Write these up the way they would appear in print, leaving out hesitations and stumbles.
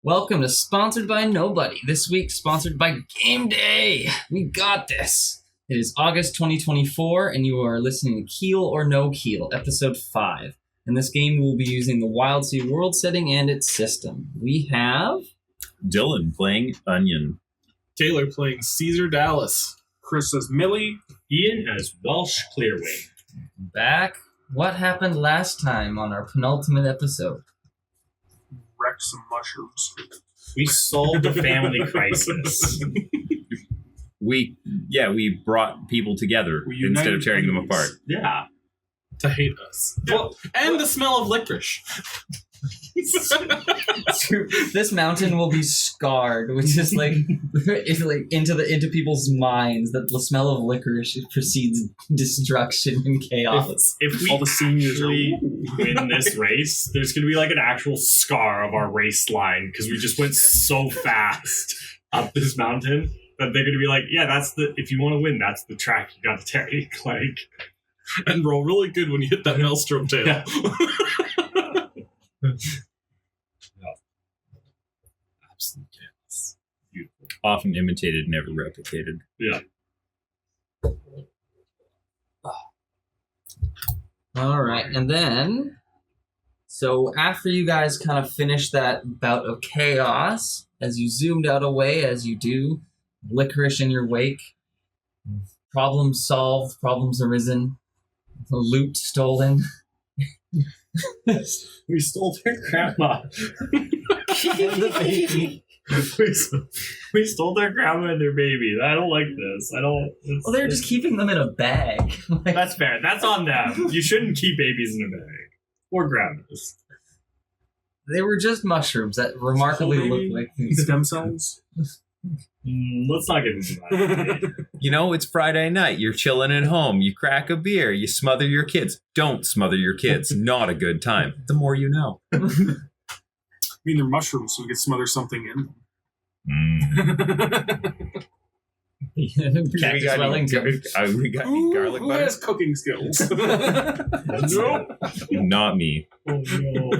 Welcome to Sponsored by Nobody. This week, sponsored by Game Day. We got this. It is August 2024, and you are listening to Keel or No Keel, Episode 5. In this game, we'll be using the Wildsea world setting and its system. We have... Dylan playing Onion. Taylor playing Caesar Dallas. Chris as Millie. Ian as Welsh Clearway. Back. What happened last time on our penultimate episode? Wrecked some mushrooms. We solved the family crisis. We brought people together instead of tearing them apart. Yeah. To hate us. Well, and the smell of licorice. This mountain will be scarred, which is like, it's like into people's minds that the smell of licorice precedes destruction and chaos. If we All the seniors are... win this race, there's going to be like an actual scar of our race line because we just went so fast up this mountain that they're going to be like, yeah, if you want to win, that's the track you got to take. Like, and roll really good when you hit that maelstrom tail. Yeah. Absolute chaos. beautiful. Often imitated, never replicated. Yeah. All right, and then, so after you guys kind of finished that bout of chaos, as you zoomed out away, as you do, licorice in your wake, problems solved, problems arisen, loot stolen. We stole their grandma. The baby. We stole their grandma and their baby. I don't like this. Well, they're just keeping them in a bag. Like, That's fair. That's on them. You shouldn't keep babies in a bag. Or grandmas. they were just mushrooms that remarkably looked like these. Stem cells? Let's not get into that. You know, it's Friday night. You're chilling at home. You crack a beer. You smother your kids. Don't smother your kids. Not a good time. The more you know. I mean, they're mushrooms, so we could smother something in them. Cactus Wellington. We got any garlic Who butter? has cooking skills? Nope. Not me. Oh, no.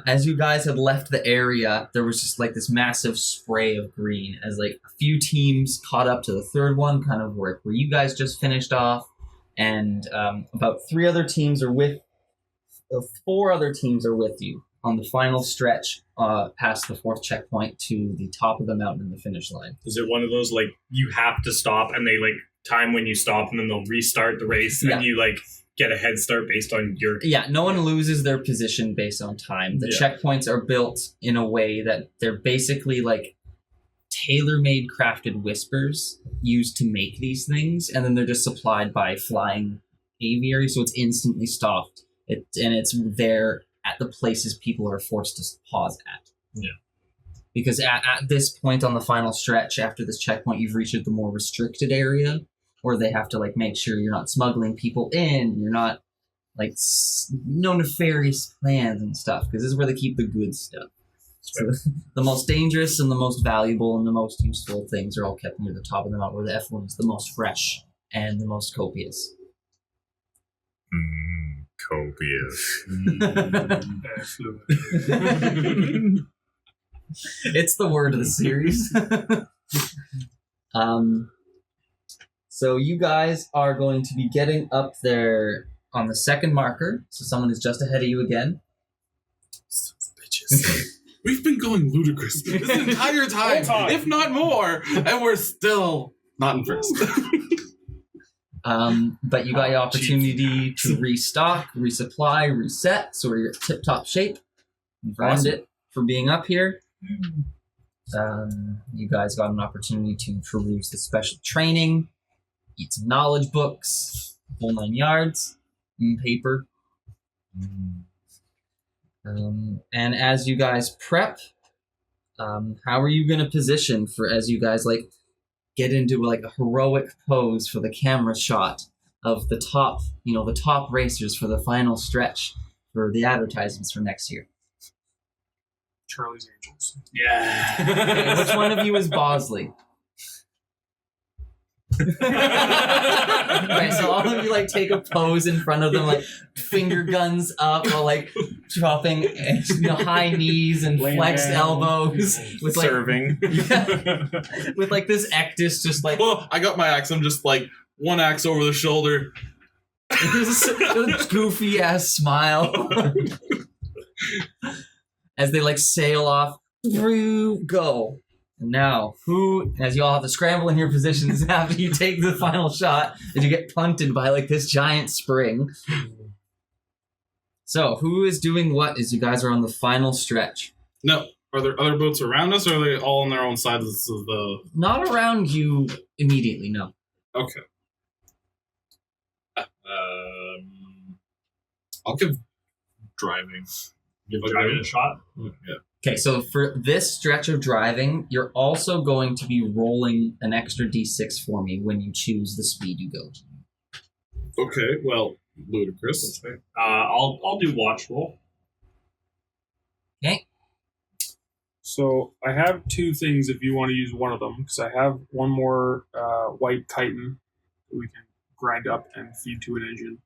As you guys had left the area, there was just like this massive spray of green as like a few teams caught up to the third one, kind of where you guys just finished off, and about four other teams are with you on the final stretch past the fourth checkpoint to the top of the mountain in the finish line. Is it one of those, like, you have to stop and they, like, time when you stop and then they'll restart the race Yeah. and you, like, get a head start based on your... Yeah, no one loses their position based on time. The checkpoints are built in a way that they're basically like tailor-made crafted whispers used to make these things, and then they're just supplied by flying aviary, so it's instantly stopped. It's there at the places people are forced to pause at. Yeah. Because at this point on the final stretch, after this checkpoint, you've reached the more restricted area, where they have to like make sure you're not smuggling people in, you're not like no nefarious plans and stuff, because this is where they keep the good stuff. So the most dangerous and the most valuable and the most useful things are all kept near the top of the mountain, where the F1 is the most fresh and the most copious. Copious. It's the word of the series. So you guys are going to be getting up there on the second marker. So someone is just ahead of you again. Sons of bitches. We've been going ludicrous this entire time, if not more, and we're still not in first. But you got the opportunity to restock, resupply, reset, so you're at tip-top shape. You've earned it for being up here. You guys got an opportunity to peruse the special training, eat some knowledge books, whole 9 yards, paper. And as you guys prep, how are you going to position for as you guys like get into like a heroic pose for the camera shot of the top, the top racers for the final stretch for the advertisements for next year? Charlie's Angels. Yeah. Which one of you is Bosley? Right, so all of you like take a pose in front of them, like finger guns up, or like dropping high knees and Laying flexed down. elbows with like Serving. with like this ectus just like Well, I got my axe. I'm just like one axe over the shoulder. this goofy ass smile as they like sail off. Through go. And now, who, as you all have to scramble in your positions after you take the final shot, as you get punted by like this giant spring. So, who is doing what as you guys are on the final stretch? No. Are there other boats around us, or are they all on their own sides of the... Not around you immediately, no. Okay. I'll give driving. Give Driving a shot. Yeah. Okay, so for this stretch of driving, you're also going to be rolling an extra d6 for me when you choose the speed you go to. Okay, well, ludicrous. I'll do watch roll. Okay. So I have two things if you want to use one of them, because I have one more white chitin that we can grind up and feed to an engine.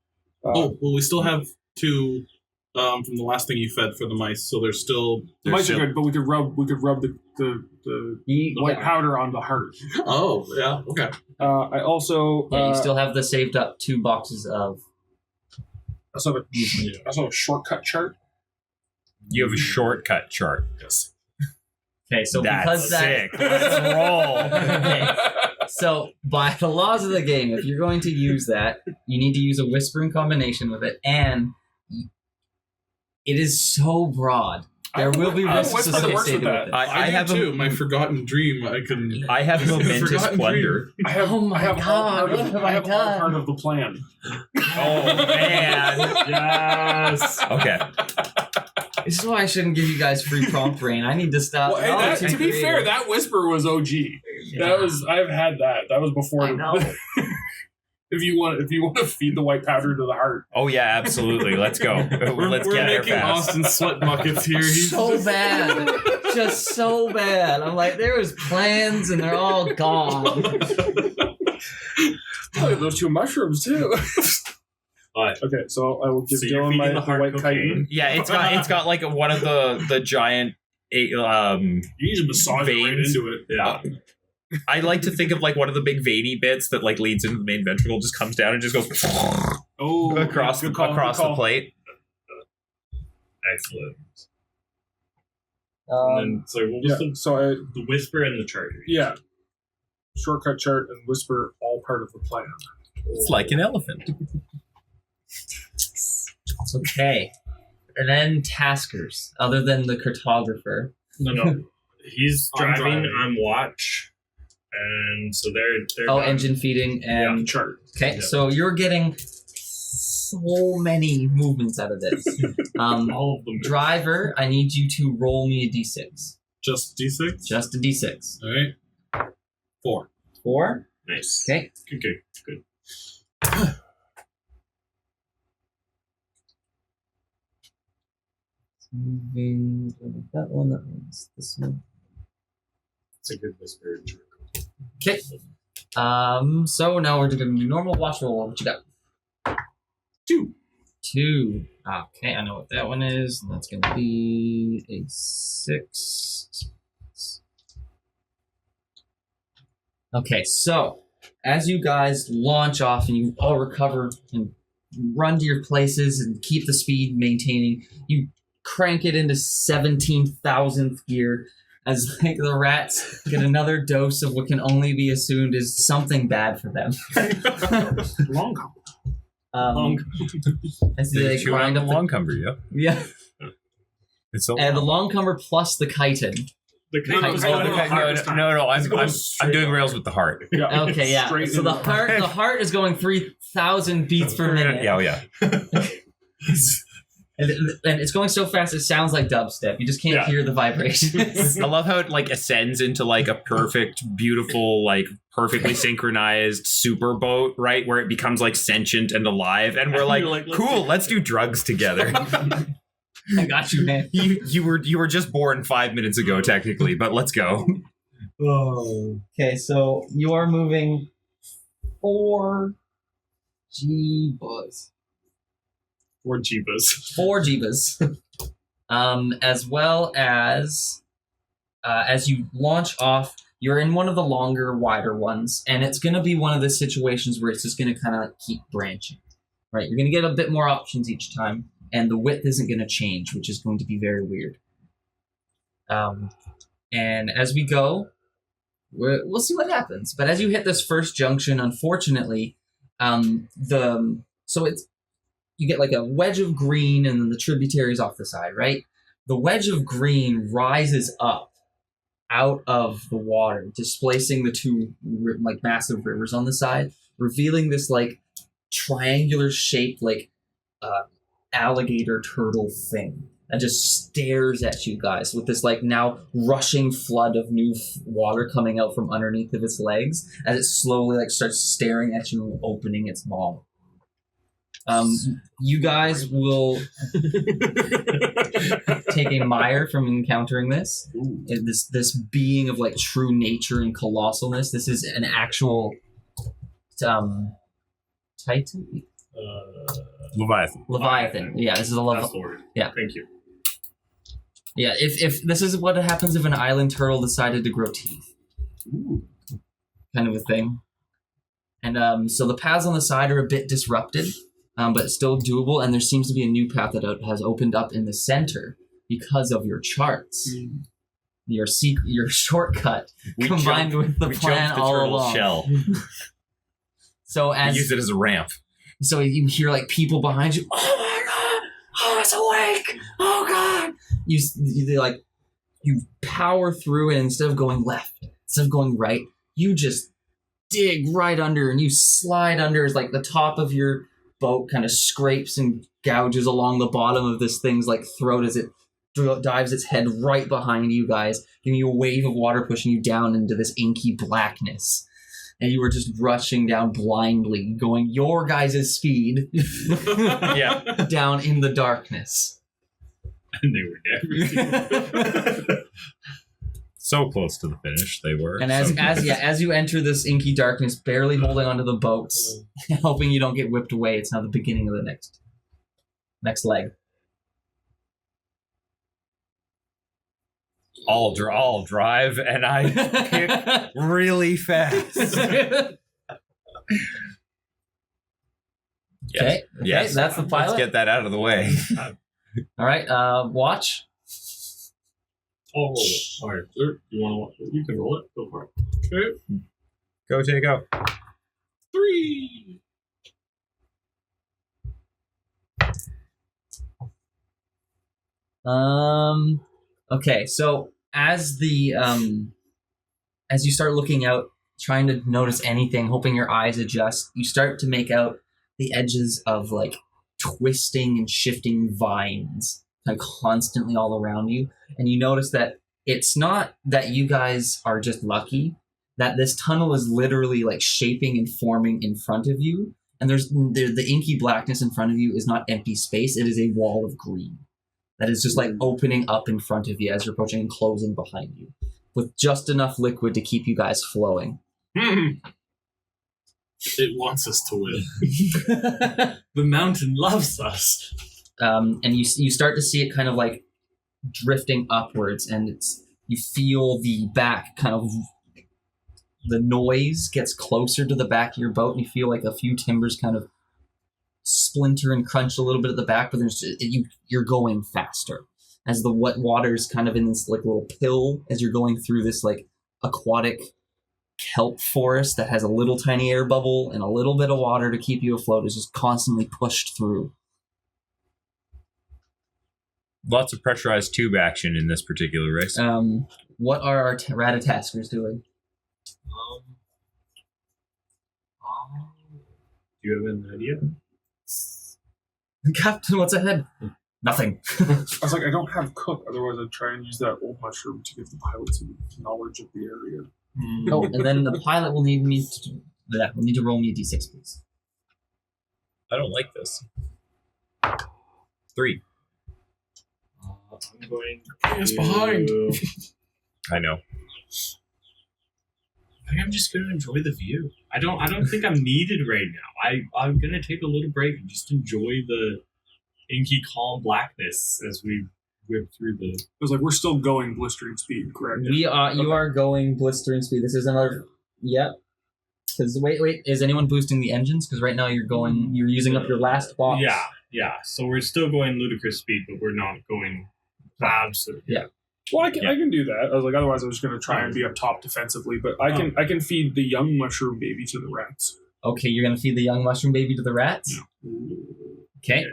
Well, we still have two from the last thing you fed for the mice, so there's still... The mice are good, but we could rub the white powder on the heart. Oh, yeah, okay. I also Yeah, you still have the saved up 2 boxes of... I also have a shortcut chart. You have a shortcut chart. Yes. Okay, so That's because that... sick. Let's roll. Okay. So, by the laws of the game, if you're going to use that, you need to use a whispering combination with it, and it is so broad. There will be risks whisper that works associated with with it. I have too. My forgotten dream. I have momentous Forgotten plunder. I have, Oh my I have all God, part of, what have I I have all done? part of the plan. Oh man. Yes. Okay. This is why I shouldn't give you guys free prompt brain. I need to stop. Well, and No, that, too to be creative. fair, that whisper was OG. Yeah. That was I've had that. That was before. I know. If you want to feed the white powder to the heart. Oh yeah, absolutely. Let's go. Let's we're get there making fast. Austin sweat buckets here. He's So just- bad. Just so bad. I'm like, there was plans and they're all gone. Oh, those 2 mushrooms too. But Okay, so I will give So you're Dylan feeding my the heart white cocaine? chitin. Yeah, it's got like one of the giant You need to massage it right Veins. into it. yeah. I like to think of like one of the big veiny bits that like leads into the main ventricle, just comes down and just goes Oh, across good call, across good the call. plate. Excellent. And then, so what was Yeah, so I the whisper and the charger? yeah, shortcut chart and whisper all part of the plan. It's like an elephant. Okay. And then taskers, other than the cartographer. No. He's I'm driving, driving. I'm watch. And so they're Oh, done. engine feeding and... Chart. Okay, Yeah. so you're getting so many movements out of this. All of them. Driver, I need you to roll me a d6. just D6. Just a d6. All right. 4. 4? Nice. Okay. Good. Moving that one's this one. It's a good whisper. Okay. So now we're gonna do normal watch roll. What you got? 2. 2. Okay, I know what that one is. That's gonna be a 6. Okay, so as you guys launch off and you all recover and run to your places and keep the speed maintaining, you crank it into 17,000th gear as like the rats get another dose of what can only be assumed is something bad for them. Long call. As they Chew grind on up the long cumber, yeah. yeah, It's so and the long cumber plus the chitin. The No, kite it's was not going the on heart hard this time. no, I'm goes straight doing up. rails with the heart. Yeah. Okay, yeah. Straight So in the heart is going 3,000 beats per minute. Yeah, oh yeah. And it's going so fast it sounds like dubstep. You just can't Yeah. hear the vibrations. I love how it like ascends into like a perfect, beautiful, like perfectly synchronized super boat, right? Where it becomes like sentient and alive, and we're like, You're like, let's cool, do- let's do drugs together. I got you, man. you were just born 5 minutes ago, technically, but let's go. Okay, so you're moving 4 Jeebas. Or Jeebas. 4 Jeebas. As well as you launch off, you're in one of the longer, wider ones, and it's going to be one of the situations where it's just going to kind of keep branching. Right? You're going to get a bit more options each time, and the width isn't going to change, which is going to be very weird. And as we go, we'll see what happens. But as you hit this first junction, unfortunately, you get like a wedge of green and then the tributaries off the side, right? The wedge of green rises up out of the water, displacing the two like massive rivers on the side, revealing this like triangular shaped like alligator turtle thing that just stares at you guys with this like now rushing flood of new water coming out from underneath of its legs as it slowly like starts staring at you and opening its maw. You guys will take a mire from encountering this. This being of like true nature and colossalness. This is an actual Titan. Leviathan. Yeah, this is a Leviathan. Yeah, thank you. Yeah, if this is what happens if an island turtle decided to grow teeth. Ooh. Kind of a thing. And so the paths on the side are a bit disrupted. But still doable, and there seems to be a new path that has opened up in the center because of your charts. Your shortcut combined with the plan all along. Shell. So as use it as a ramp. So you hear like people behind you. Oh my god! Oh, it's awake! Oh god! You power through, and instead of going left, instead of going right, you just dig right under, and you slide under as like the top of your boat kind of scrapes and gouges along the bottom of this thing's like throat as it dives its head right behind you guys, giving you a wave of water pushing you down into this inky blackness. And you were just rushing down blindly, going your guys' speed Yeah. down in the darkness. And they were never. So close to the finish, they were. And as you enter this inky darkness, barely holding onto the boats, hoping you don't get whipped away, it's now the beginning of the next leg. I'll drive, and I kick really fast. Okay, Yes. that's the pilot. Let's get that out of the way. All right, watch. All right, sir. You want to watch it? You can roll it. Go for it. Okay. Go, Jacob. 3. Okay, so as you start looking out, trying to notice anything, hoping your eyes adjust, you start to make out the edges of like twisting and shifting vines kind of constantly all around you. And you notice that it's not that you guys are just lucky, that this tunnel is literally like shaping and forming in front of you. And the inky blackness in front of you is not empty space. It is a wall of green that is just like opening up in front of you as you're approaching and closing behind you with just enough liquid to keep you guys flowing. It wants us to win. The mountain loves us. And you start to see it kind of like drifting upwards, and you feel the back kind of, the noise gets closer to the back of your boat, and you feel like a few timbers kind of splinter and crunch a little bit at the back, but you're going faster as the wet water is kind of in this like little pill as you're going through this like aquatic kelp forest that has a little tiny air bubble and a little bit of water to keep you afloat is just constantly pushed through. Lots of pressurized tube action in this particular race. What are our Ratataskers doing? Do you have an idea? Captain, what's ahead? Nothing. I was like, I don't have cook, otherwise I'd try and use that old mushroom to give the pilot some knowledge of the area. Oh, and then the pilot will need me to do that. We'll need to roll me a d6, please. I don't like this. 3. I'm going It's behind. I know. think I'm just gonna enjoy the view. I don't think I'm needed right now. I'm gonna take a little break and just enjoy the inky calm blackness as we whip through the. It was like we're still going blistering speed, correct? You are going blistering speed. This is another. Yep. Because wait, is anyone boosting the engines? Because right now you're using up your last box. Yeah. So we're still going ludicrous speed, but we're not going absolutely. Yeah. Well, I can do that. I was like, otherwise I was going to try and be up top defensively, but I can feed the young mushroom baby to the rats. Okay, you're gonna feed the young mushroom baby to the rats. Yeah. Okay.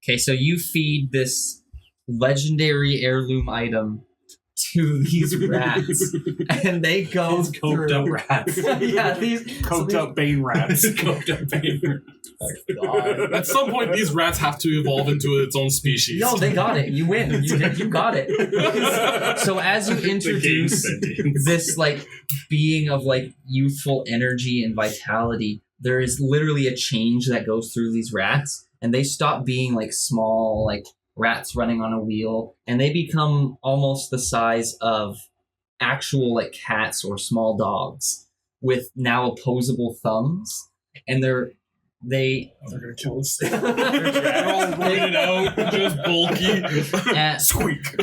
Okay, so you feed this legendary heirloom item to these rats, and they go These coked up rats. Yeah, these Coked up Bane rats. Coked up Bane rats. God. At some point, these rats have to evolve into its own species. No, they got it. You win. You got it. So as you introduce this like being of like youthful energy and vitality, there is literally a change that goes through these rats, and they stop being like small like rats running on a wheel, and they become almost the size of actual like cats or small dogs with now opposable thumbs, and they're gonna kill us. They're all running out, just bulky. Squeak.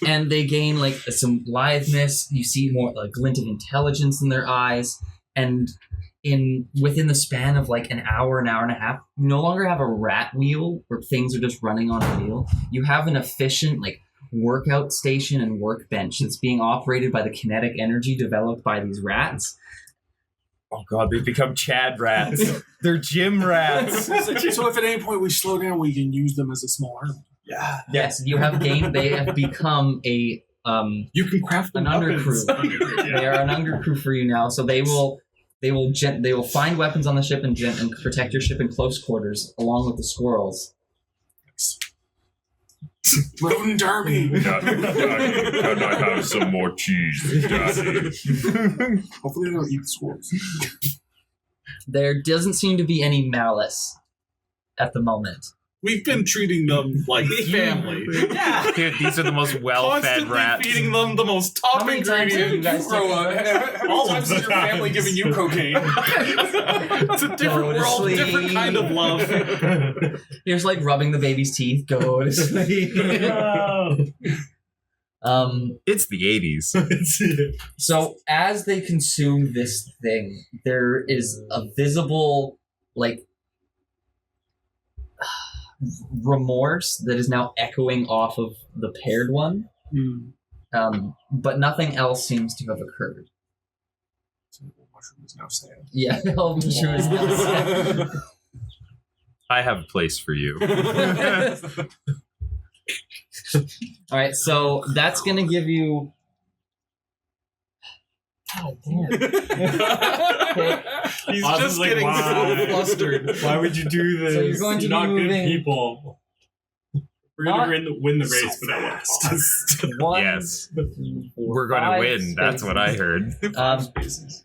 And they gain like some litheness. You see more like glint of intelligence in their eyes, and within the span of like an hour and a half, you no longer have a rat wheel where things are just running on a wheel. You have an efficient like workout station and workbench that's being operated by the kinetic energy developed by these rats. Oh god, they've become Chad rats. They're gym rats. So if at any point we slow down, we can use them as a small army. Yeah. Yes, you have gained. They have become a You can craft an them undercrew. They are an undercrew for you now. So they will find weapons on the ship and protect your ship in close quarters, along with the squirrels. Rodent army. Can I have some more cheese, Daddy? Hopefully they don't eat the squirrels. There doesn't seem to be any malice at the moment. We've been treating them like family. Yeah. Dude, these are the most well-fed Constantly rats. feeding them the most top How many times have you ingredients. guys taken- All How of many times the is your family times. giving you cocaine? It's a Go different to world, sleep. different kind of love. Here's like rubbing the baby's teeth. Go to sleep. It's the 80s. So as they consume this thing, there is a visible like remorse that is now echoing off of the paired one. But nothing else seems to have occurred. So the mushroom is now sad. Yeah, all the mushroom is now sad. I have a place for you. All right, so that's gonna give you. God damn. Okay. He's Oz just is like, getting why? so flustered. Why would you do this? So you're going to be not moving- good people. We're Not- going to win the race, but at what cost? One, Yes. three, four, We're going to five win. That's what I heard. spaces.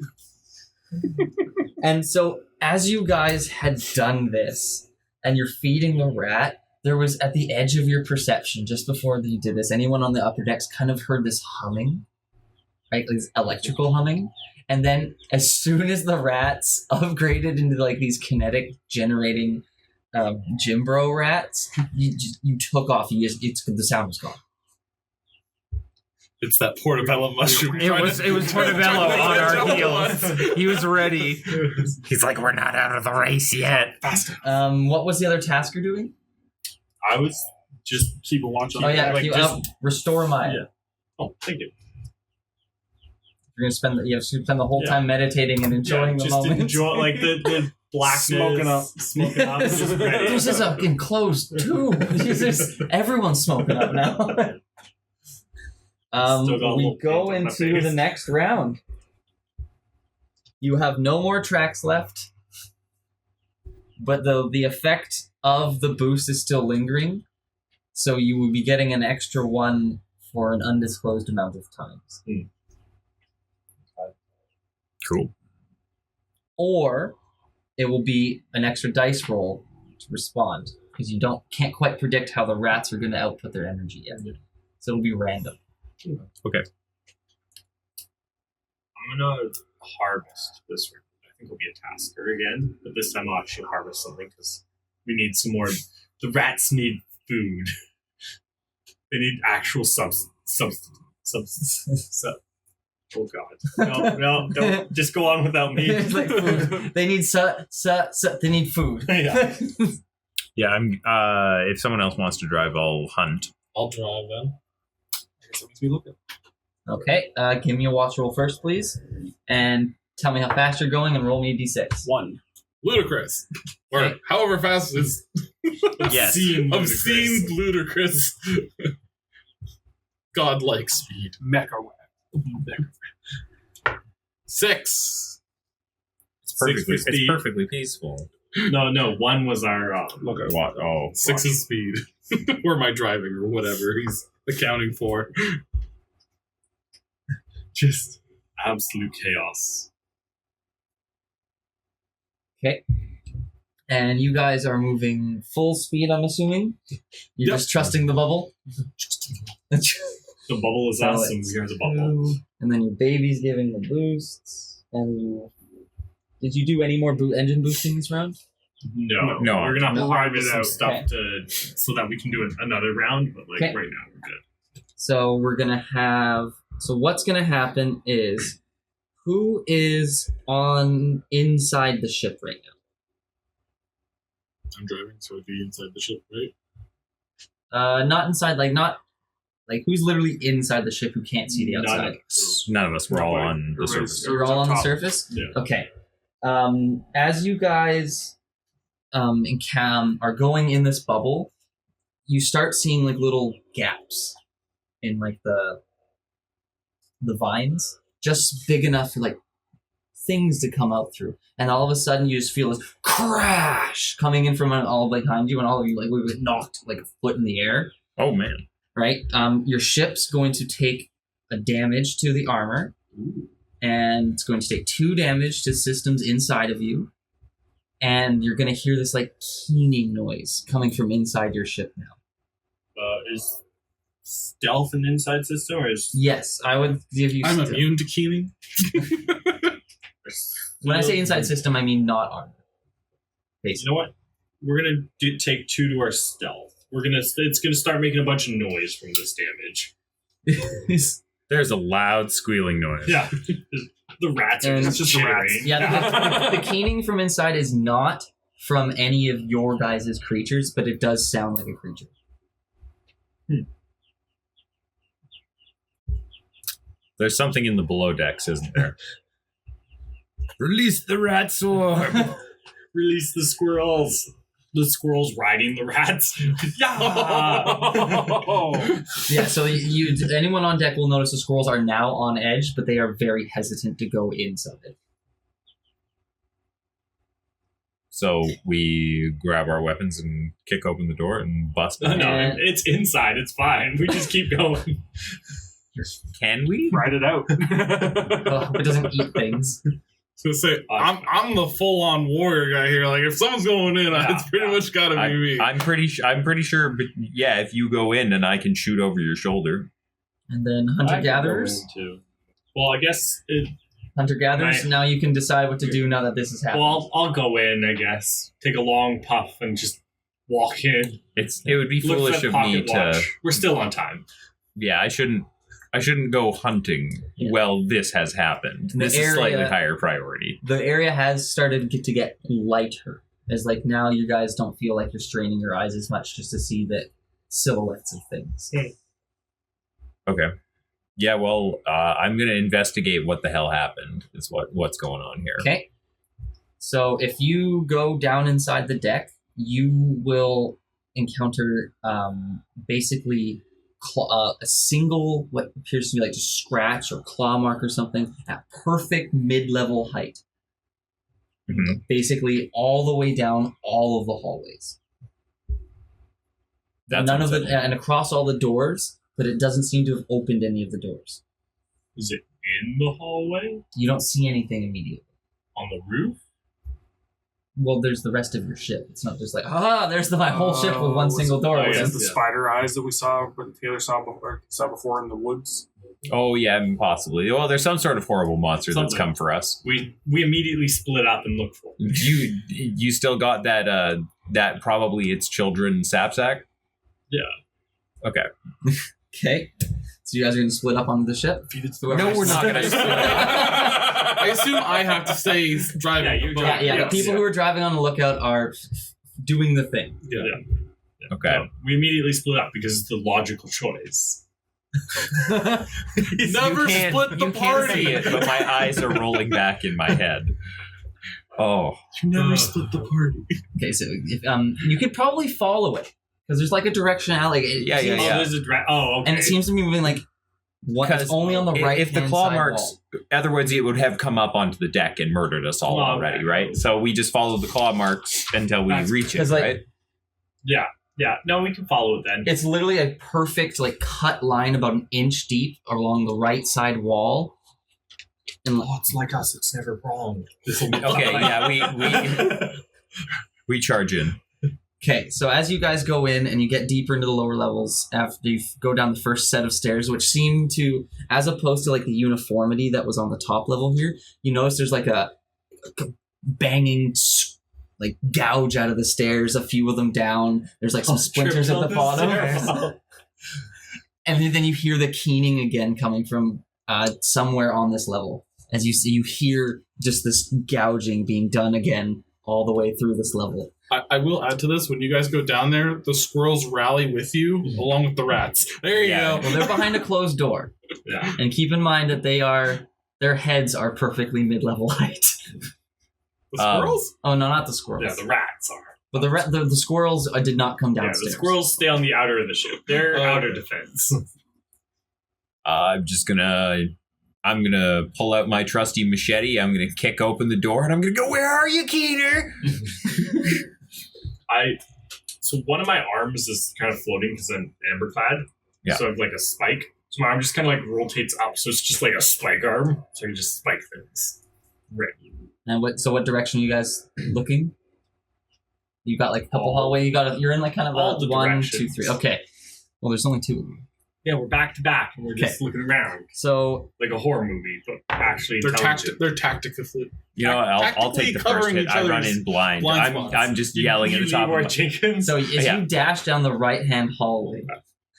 And so, as you guys had done this, and you're feeding the rat, there was at the edge of your perception, just before you did this, anyone on the upper decks kind of heard this humming, right? This electrical humming. And then, as soon as the rats upgraded into like these kinetic generating Jimbro rats, you took off. The sound was gone. It's that portobello mushroom. It was Portobello on our heels. He was ready. He's like, we're not out of the race yet. What was the other task you're doing? I was just Keep a watch on Oh yeah, like, you, just- restore mind. Yeah. Oh, thank you. You're gonna spend the whole time meditating and enjoying the just moment. enjoy like the blackness, Smoking up. smoking up. Just ready. This is a enclosed tube. Everyone's smoking up now. Still got a We little go paint on my into face. the next round. You have no more tracks left, but the effect of the boost is still lingering, so you will be getting an extra one for an undisclosed amount of times. Cool. Or it will be an extra dice roll to respond, because you can't quite predict how the rats are going to output their energy yet. So it'll be random. Okay. I'm gonna harvest this one. I think it'll be a tasker again, but this time I'll actually harvest something because we need some more. The rats need food. They need actual substance. Oh God! No, don't just go on without me. It's like food. They need they need food. Yeah. Yeah, I'm. If someone else wants to drive, I'll hunt. I'll drive then. I guess that makes me look at. Okay, give me a watch roll first, please, and tell me how fast you're going, and roll me a d6. 1. Ludicrous. Or Okay. however fast is Yes. obscene ludicrous. Godlike speed. Mecha web. 6. It's perfectly. for It's speed. perfectly peaceful. No. 1 was our. Okay. What? Oh. 6 is speed. Or my driving or whatever he's accounting for. Just absolute chaos. Okay. And you guys are moving full speed, I'm assuming? You're Yep. just trusting the bubble? The bubble is So us, and it's we are the bubble. 2, and then your baby's giving the boosts. And did you do any more engine boosting this round? No, No. we're gonna No. harvest some Okay. stuff so that we can do another round. But Okay. right now we're good. So we're going to have... So what's going to happen is... Who is on inside the ship right now? I'm driving, so I'd be inside the ship, right? Not inside, like who's literally inside the ship who can't see the None outside? of us. None of us were all Nobody. on the Everybody's- surface. So you're all on the Top. surface? Yeah. Okay. As you guys and Cam are going in this bubble, you start seeing like little gaps in like the vines, just big enough for like things to come out through. And all of a sudden you just feel this crash coming in from all behind you, and all of you like we get knocked like a foot in the air. Oh man. Right? Your ship's going to take a damage to the armor, and it's going to take 2 damage to systems inside of you, and you're going to hear this like keening noise coming from inside your ship now. Is stealth an inside system, or is Yes, I would give you. I'm st- immune to keening. When I say inside system, I mean not armor. You Basically. know what? We're gonna take 2 to our stealth. It's gonna start making a bunch of noise from this damage. There's a loud squealing noise. Yeah, the rats are And just it's just the rats. cheering. Yeah, the keening from inside is not from any of your guys' creatures, but it does sound like a creature. There's something in the below decks, isn't there? Release the rat swarm. Release the squirrels. The squirrels riding the rats. Yeah. Yeah, so anyone on deck will notice the squirrels are now on edge, but they are very hesitant to go inside it. So we grab our weapons and kick open the door and bust No, it. Yeah. it's inside. It's fine. We just keep going. Can we? Ride it out. Oh, it doesn't eat things. So say I'm the full on warrior guy here. Like if someone's going in, Yeah, it's pretty much got to be me. I'm pretty sure. But yeah, if you go in and I can shoot over your shoulder. And then hunter-gatherers. Well, I guess. Hunter-gatherers, Right. now you can decide what to do now that this has happened. Well, I'll go in. I guess take a long puff and just walk in. It would be Look for foolish that of me pocket to. watch. We're still on time. Yeah, I shouldn't go hunting. Yeah. Well, this has happened. The This is slightly area- higher priority. The area has started to get lighter, as like now you guys don't feel like you're straining your eyes as much just to see the silhouettes of things. Okay. Yeah, well, I'm going to investigate what the hell happened. Is what's going on here. Okay. So if you go down inside the deck, you will encounter basically a single, what appears to be like just scratch or claw mark or something at perfect mid-level height. Mhm. Basically all the way down all of the hallways. That's None of unsettling. the and across all the doors, but it doesn't seem to have opened any of the doors. Is it in the hallway? You don't see anything immediately. On the roof? Well, there's the rest of your ship. It's not just like, there's my whole ship with one Was single door. oh, Was yeah. it the spider eyes that we saw, what Taylor saw before in the woods? Oh yeah, possibly. Well, there's some sort of horrible monster that's Something. come for us. We immediately split up and looked for it. You still got that probably it's children sapsack? Yeah. Okay. Okay. So you guys are going to split up onto the ship? No, we're not gonna split up. I assume I have to stay driving. Yeah, you're the boat. driving. Yeah, Yes, the people yeah. who are driving on the lookout are doing the thing. Yeah. Okay. No, we immediately split up because it's the logical choice. Never split the you party. Can't see it, but my eyes are rolling back in my head. Oh. You never split the party. Okay, so if, you could probably follow it because there's like a directionality. Yeah. Oh, there's a okay. And it seems to be moving like it's only on the right. If the claw marks, otherwise it would have come up onto the deck and murdered us all already, right? So we just follow the claw marks until we reach it, 'cause, like, right? Yeah. No, we can follow it then. It's literally a perfect like cut line about an inch deep along the right side wall. And It's like us. It's never wrong. Okay, yeah, we charge in. okay, so as you guys go in and you get deeper into the lower levels after you go down the first set of stairs, which seem to, as opposed to like the uniformity that was on the top level here, you notice there's like a banging like gouge out of the stairs, a few of them down. There's like some splinters at the bottom. And then you hear the keening again coming from somewhere on this level. As you hear just this gouging being done again all the way through this level. I will add to this, when you guys go down there, the squirrels rally with you along with the rats. There you go. Well, they're behind a closed door. Yeah. And keep in mind that their heads are perfectly mid-level height. The squirrels? Oh, no, not the squirrels. Yeah, the rats are. But the squirrels did not come Yeah, downstairs. the squirrels stay on the outer of the ship. They're outer defense. I'm gonna pull out my trusty machete. I'm gonna kick open the door, and I'm gonna go, "Where are you, Keener?" So one of my arms is kind of floating because I'm amberclad. Yeah. So I have like a spike. So my arm just kind of like rotates up. So it's just like a spike arm. So I can just spike things. Right. And what direction are you guys looking? You got like a couple hallway. You're in like kind of all a the 1, directions. 2, 3. Okay. Well, there's only 2 of them. Yeah, we're back to back and we're just looking around So like a horror movie, but actually They're intelligent. tactically. You know, I'll take the first covering hit. each I run other's in blind. blind spots. I'm just yelling at the top of Leroy my... Jenkins. So as Yeah. you dash down the right-hand hallway,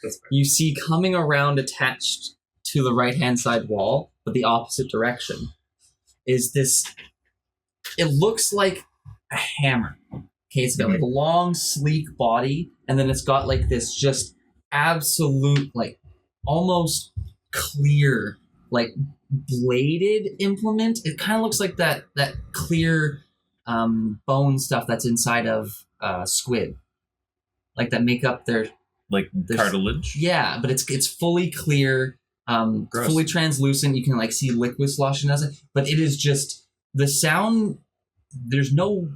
That's fine. you see coming around attached to the right-hand side wall, but the opposite direction, is this... It looks like a hammer. Okay, it's got like a long, sleek body, and then it's got like this just absolute, like almost clear, like bladed implement. It kind of looks like that clear bone stuff that's inside of squid, like that make up their cartilage. Yeah, but it's fully clear, Gross. fully translucent. You can like see liquid sloshing as it, but it is just the sound. There's no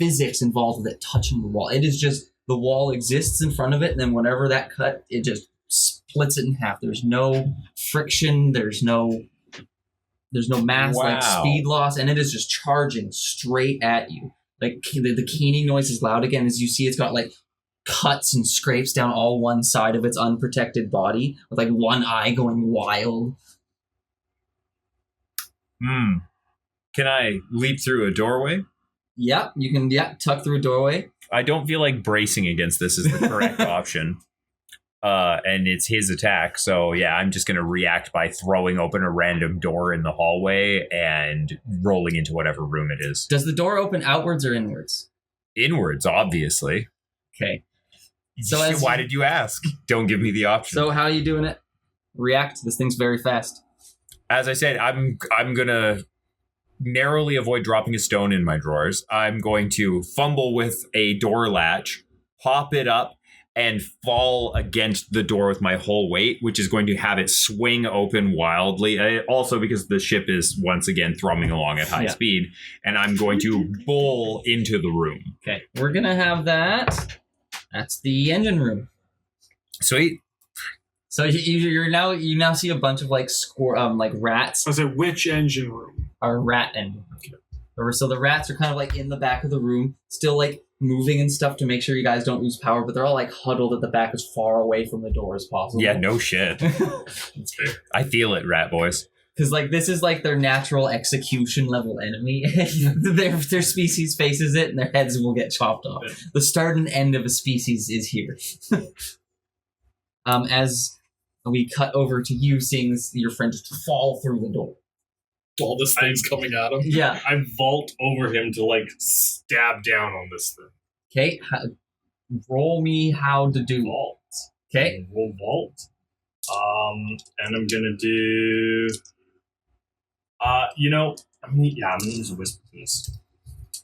physics involved with it touching the wall. It is just the wall exists in front of it, and then whenever that cut, it just splits it in half. There's no friction. There's no mass like Wow. speed loss, and it is just charging straight at you. Like the keening noise is loud again as you see it's got like cuts and scrapes down all one side of its unprotected body with like one eye going wild. Can I leap through a doorway? Yep, you can tuck through a doorway. I don't feel like bracing against this is the correct option. And it's his attack, so yeah, I'm just going to react by throwing open a random door in the hallway and rolling into whatever room it is. Does the door open outwards or inwards? Inwards, obviously. Okay. So as Why did you ask? Don't give me the option. So how are you doing it? React. This thing's very fast. As I said, I'm going to narrowly avoid dropping a stone in my drawers. I'm going to fumble with a door latch, pop it up, and fall against the door with my whole weight, which is going to have it swing open wildly. Also because the ship is once again thrumming along at high speed, and I'm going to bowl into the room. Okay. We're going to have that. That's the engine room. Sweet. So you now see a bunch of like rats. I said, which engine room? Our rat engine. So the rats are kind of like in the back of the room, still like moving and stuff to make sure you guys don't lose power, but they're all like huddled at the back as far away from the door as possible. Yeah, no shit. That's fair. I feel it, rat boys. Because like this is like their natural execution level enemy. their species faces it, and their heads will get chopped off. Yeah. The start and end of a species is here. As we cut over to you, seeing your friend just fall through the door. All this thing's coming at him. Yeah. I vault over him to like stab down on this thing. Okay. Roll me how to do. Vault. Okay. Roll vault. And I'm gonna do. I'm gonna use a whisper for this.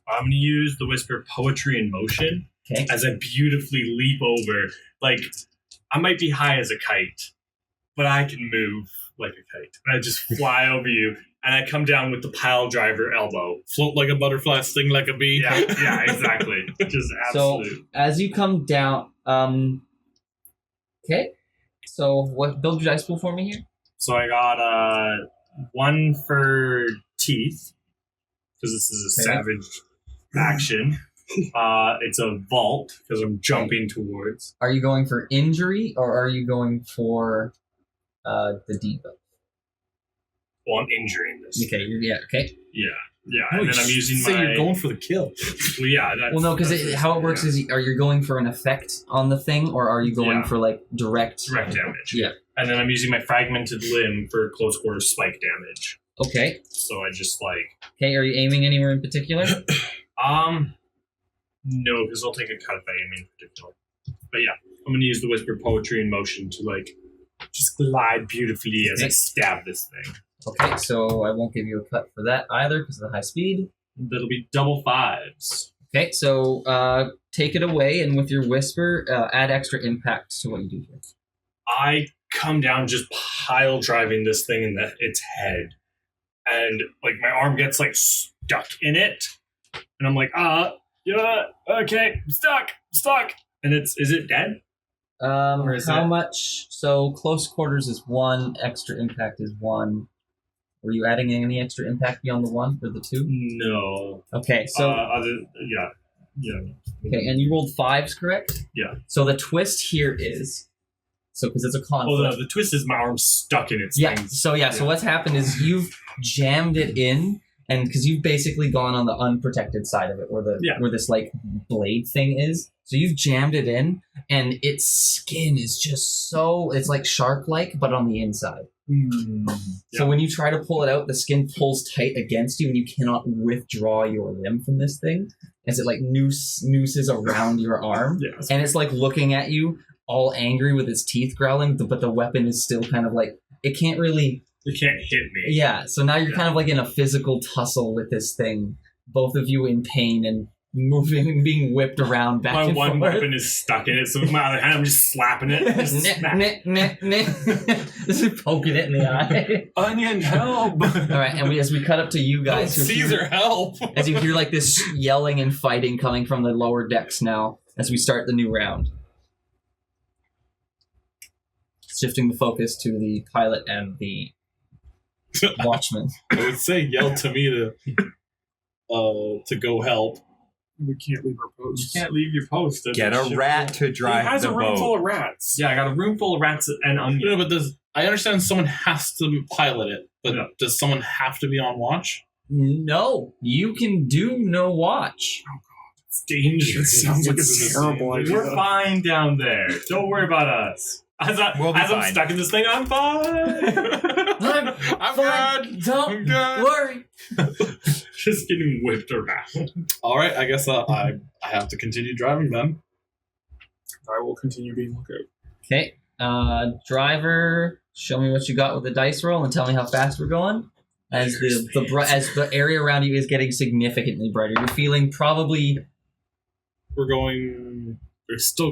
I'm gonna use the whisper poetry in motion Okay. as I beautifully leap over. Like, I might be high as a kite, but I can move like a kite. And I just fly over you, and I come down with the pile driver elbow. Float like a butterfly, sting like a bee. Yeah, exactly. Just So absolute. as you come down, okay. So what? Build your dice pool for me here. So I got one for teeth, because this is a Okay. savage action. It's a vault, because I'm jumping towards. Are you going for injury or are you going for the debuff? Well, I'm injuring this. Okay. Okay. Yeah, and then I'm using say my. you're going for the kill. Well, yeah. That's, Well, no, because how it works yeah. is, are you going for an effect on the thing, or are you going Yeah. for like direct? Direct damage. Yeah. And then I'm using my fragmented limb for close quarter spike damage. Okay. So I just like. Okay. Are you aiming anywhere in particular? No, because I'll take a cut if I aim in particular. But yeah, I'm gonna use the whisper poetry in motion to like just glide beautifully as I stab this thing. Okay. So I won't give you a cut for that either because of the high speed. That'll be double fives. Okay. So take it away, and with your whisper, add extra impact to what you do here. I come down just pile driving this thing in its head, and like my arm gets like stuck in it, and I'm like, yeah, okay, stuck, and is it dead? Or is How it- much? So close quarters is 1. Extra impact is 1. Were you adding any extra impact beyond the 1 or the 2? No. Okay. So Yeah. okay, and you rolled 5s, correct? Yeah. So the twist here is, so because it's a conflict. Oh, the twist is my arm's stuck in its Yeah. thing. So so what's happened is you've jammed it in, and because you've basically gone on the unprotected side of it, where this like blade thing is. So you've jammed it in, and its skin is just it's like shark-like, but on the inside. So when you try to pull it out, the skin pulls tight against you, and you cannot withdraw your limb from this thing, as it like nooses around your arm, Yeah. and it's like looking at you, all angry with its teeth growling, but the weapon is still kind of like it can't really. It can't hit me. Yeah, so now you're kind of like in a physical tussle with this thing, both of you in pain and moving, being whipped around back My and one forth. weapon is stuck in it, so with my other hand, I'm just slapping it. Just smack. Just poking it in the eye. Onion, help! All right, and as we cut up to you guys, who hear- Caesar, help! as you hear like this yelling and fighting coming from the lower decks now, as we start the new round. Shifting the focus to the pilot and the watchman. I would say yell to me to go help. We can't leave our You posts. can't leave your post. Get a rat to He drive has the a room boat. full of rats. Yeah, I got a room full of rats and onions. No, but I understand someone has to pilot it, but Yeah. does someone have to be on watch? No, you can do no watch. It's dangerous. It sounds like a terrible idea. We're fine down there. Don't worry about us. As We'll be I'm fine. stuck in this thing, I'm fine. I'm fine. good. Don't I'm good. worry. Just getting whipped around. All right, I guess I have to continue driving then. I will continue being lookout. Okay, driver, show me what you got with the dice roll and tell me how fast we're going. As the area around you is getting significantly brighter, you're feeling probably We're still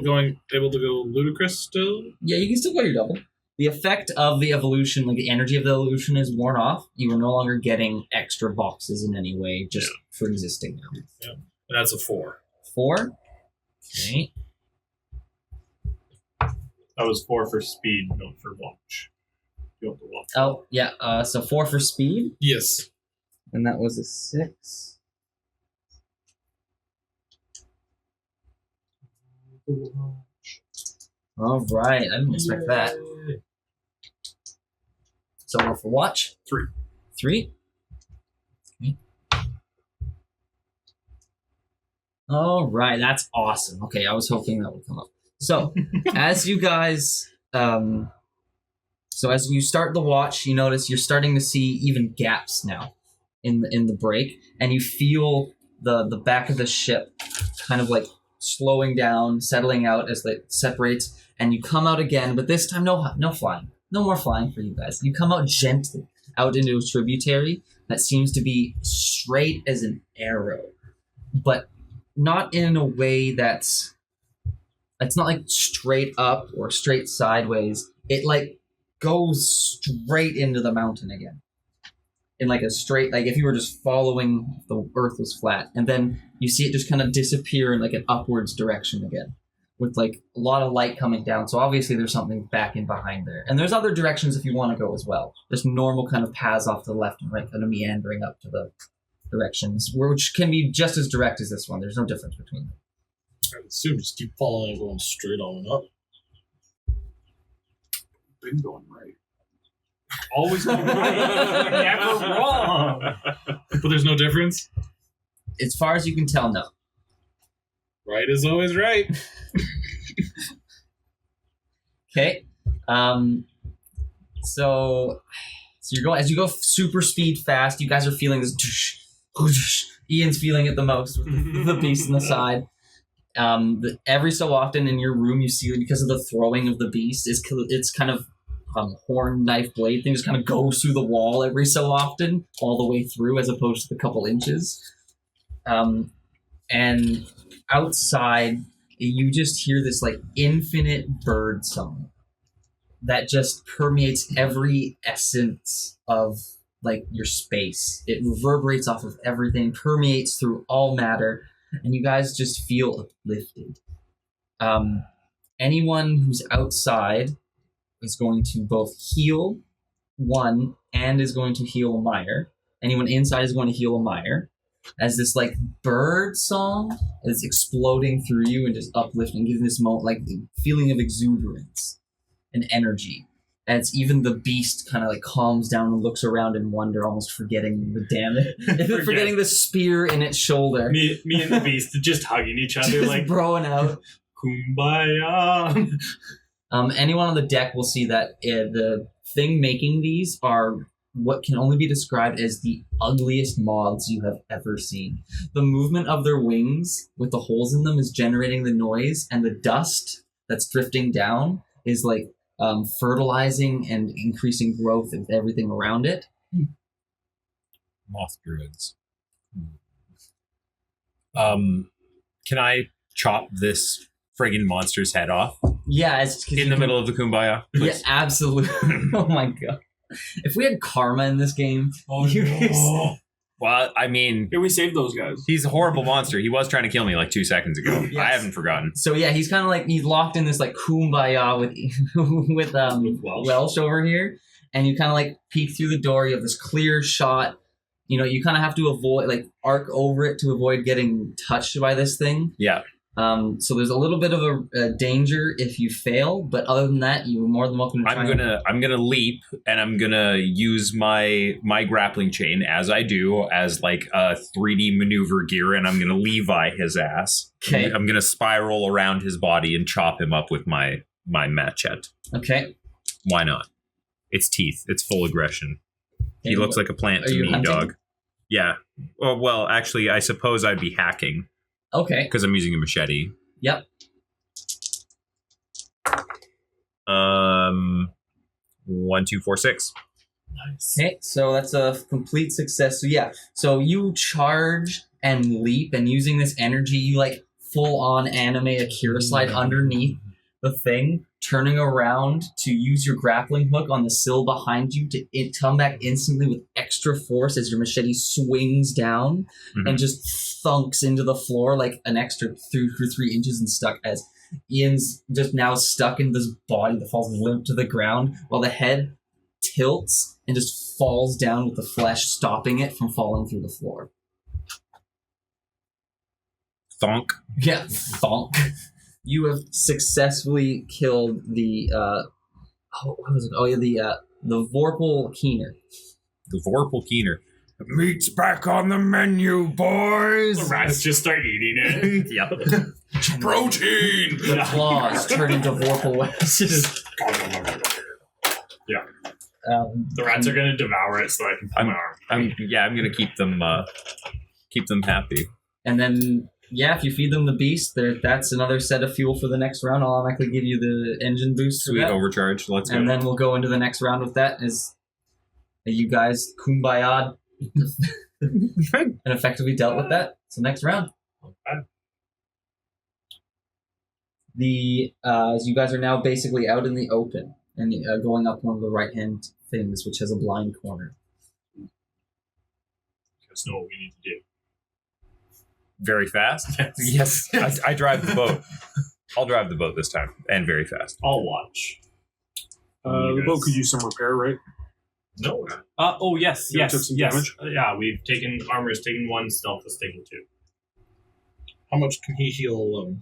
able to go ludicrous still. yeah. You can still go your double. The effect of the evolution, like the energy of the evolution, is worn off. You are no longer getting extra boxes in any way, just for existing now. And that's a 4. 4. Okay. That was 4 for speed, not for watch. You want the watch. Oh yeah. So 4 for speed, Yes. and that was a 6. All right, I didn't expect that. So roll for watch. 3. 3. Okay. All right, that's awesome. Okay, I was hoping that would come up. So, as you guys, so as you start the watch, you notice you're starting to see even gaps now in the break, and you feel the back of the ship kind of like slowing down, settling out as it separates, and you come out again, but this time no flying. No more flying for you guys. You come out gently out into a tributary that seems to be straight as an arrow, but not in a way it's not like straight up or straight sideways. It like goes straight into the mountain again. In like a straight, like if you were just following, the earth was flat, and then you see it just kind of disappear in like an upwards direction again, with like a lot of light coming down. So obviously there's something back in behind there. And there's other directions if you want to go as well. There's normal kind of paths off to the left and right, kind of meandering up to the directions, which can be just as direct as this one. There's no difference between them. I would assume just keep following and going straight on up. Been going right. Always never wrong. But there's no difference? As far as you can tell, no. Right is always right. Okay. So you're going, as you go super speed fast, you guys are feeling this. Ian's feeling it the most with the beast in the side. Every so often in your room, you see, because of the throwing of the beast, it's kind of horn knife blade thing just kind of goes through the wall every so often, all the way through, as opposed to the couple inches. And outside, you just hear this like infinite bird song that just permeates every essence of like your space. It reverberates off of everything, permeates through all matter, and you guys just feel uplifted. Anyone who's outside is going to both heal one and is going to heal a Meyer. Anyone inside is going to heal a Meyer. As this like bird song is exploding through you and just uplifting, giving this like feeling of exuberance and energy. As even the beast kind of like calms down and looks around in wonder, almost forgetting the damage, forgetting the spear in its shoulder. Me and the beast just hugging each other Just like broing out. Kumbaya. Anyone on the deck will see that the thing making these are what can only be described as the ugliest moths you have ever seen. The movement of their wings with the holes in them is generating the noise, and the dust that's drifting down is like fertilizing and increasing growth of everything around it. Moth druids. Can I chop this friggin' monster's head off Yeah, it's in the middle of the kumbaya? Yeah, Please? absolutely. Oh my god. If we had karma in this game, Well, I mean, Yeah, we saved those guys. he's a horrible monster. He was trying to kill me like 2 seconds ago. Yes. I haven't forgotten. So yeah, he's kind of like, he's locked in this like kumbaya with with Welsh. Welsh over here, and you kind of like peek through the door. You have this clear shot. You know, you kind of have to avoid, like, arc over it to avoid getting touched by this thing. Yeah. So there's a little bit of a danger if you fail, but other than that, you're more than welcome to try. I'm gonna leap, and I'm gonna use my grappling chain as I do as like a 3D maneuver gear, and I'm gonna Levi his ass. Okay. I'm gonna spiral around his body and chop him up with my machete. Okay. Why not? It's teeth. It's full aggression. He Okay, looks like a plant are to you me, hunting? dog. Yeah. Well, actually, I suppose I'd be hacking Okay. because I'm using a machete. Yep. 1, 2, 4, 6. Nice. Okay, so that's a complete success. So yeah, so you charge and leap, and using this energy, you like full on animate a Kira slide underneath the thing, turning around to use your grappling hook on the sill behind you to come back instantly with extra force as your machete swings down and just thunks into the floor like an extra 3 inches and stuck, as Ian's just now stuck in this body that falls limp to the ground while the head tilts and just falls down with the flesh stopping it from falling through the floor. Thonk. Yeah, thonk. You have successfully killed the what was it? Oh yeah, the Vorpal Keener. The Vorpal Keener. Meat's back on the menu, boys. The rats just start eating it. Yep. Protein! The claws turn into Vorpal webs. Yeah. The The rats are going to devour it so I can pull my arm. I'm gonna keep them happy. And then, if you feed them the beast, that's another set of fuel for the next round. I'll automatically give you the engine boost. Sweet for that. overcharge. Let's go. And then we'll go into the next round with that. Is you guys kumbaya and effectively dealt with that. So next round. As you guys are now basically out in the open and going up one of the right-hand things, which has a blind corner. Just know what we need to do. Very fast? Yes. I drive the boat. I'll drive the boat this time. And very fast. I'll watch. The boat could use some repair, right? No. Yes. You took some damage? Yeah, armor has taken 1, stealth has taken 2. How much can he heal?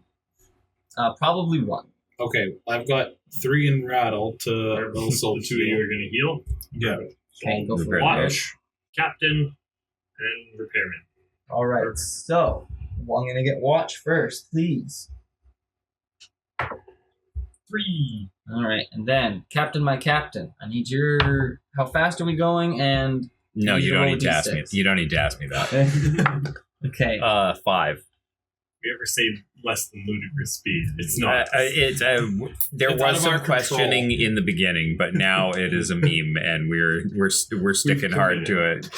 Probably 1. Okay, I've got 3 in rattle to also The 2 of you are going to heal. Yeah. Okay, go for Repair. it. Watch, captain, and repairman. All right, so I'm going to get watch first, please. 3. All right, and then Captain, my captain, I need your. How fast are we going? And No, you don't need to ask me. D6. You don't need to ask me that. Okay. 5. If you ever say less than ludicrous speed, it's not. There It's out was of some our control. questioning in the beginning, but now it is a meme, and we're sticking hard to it.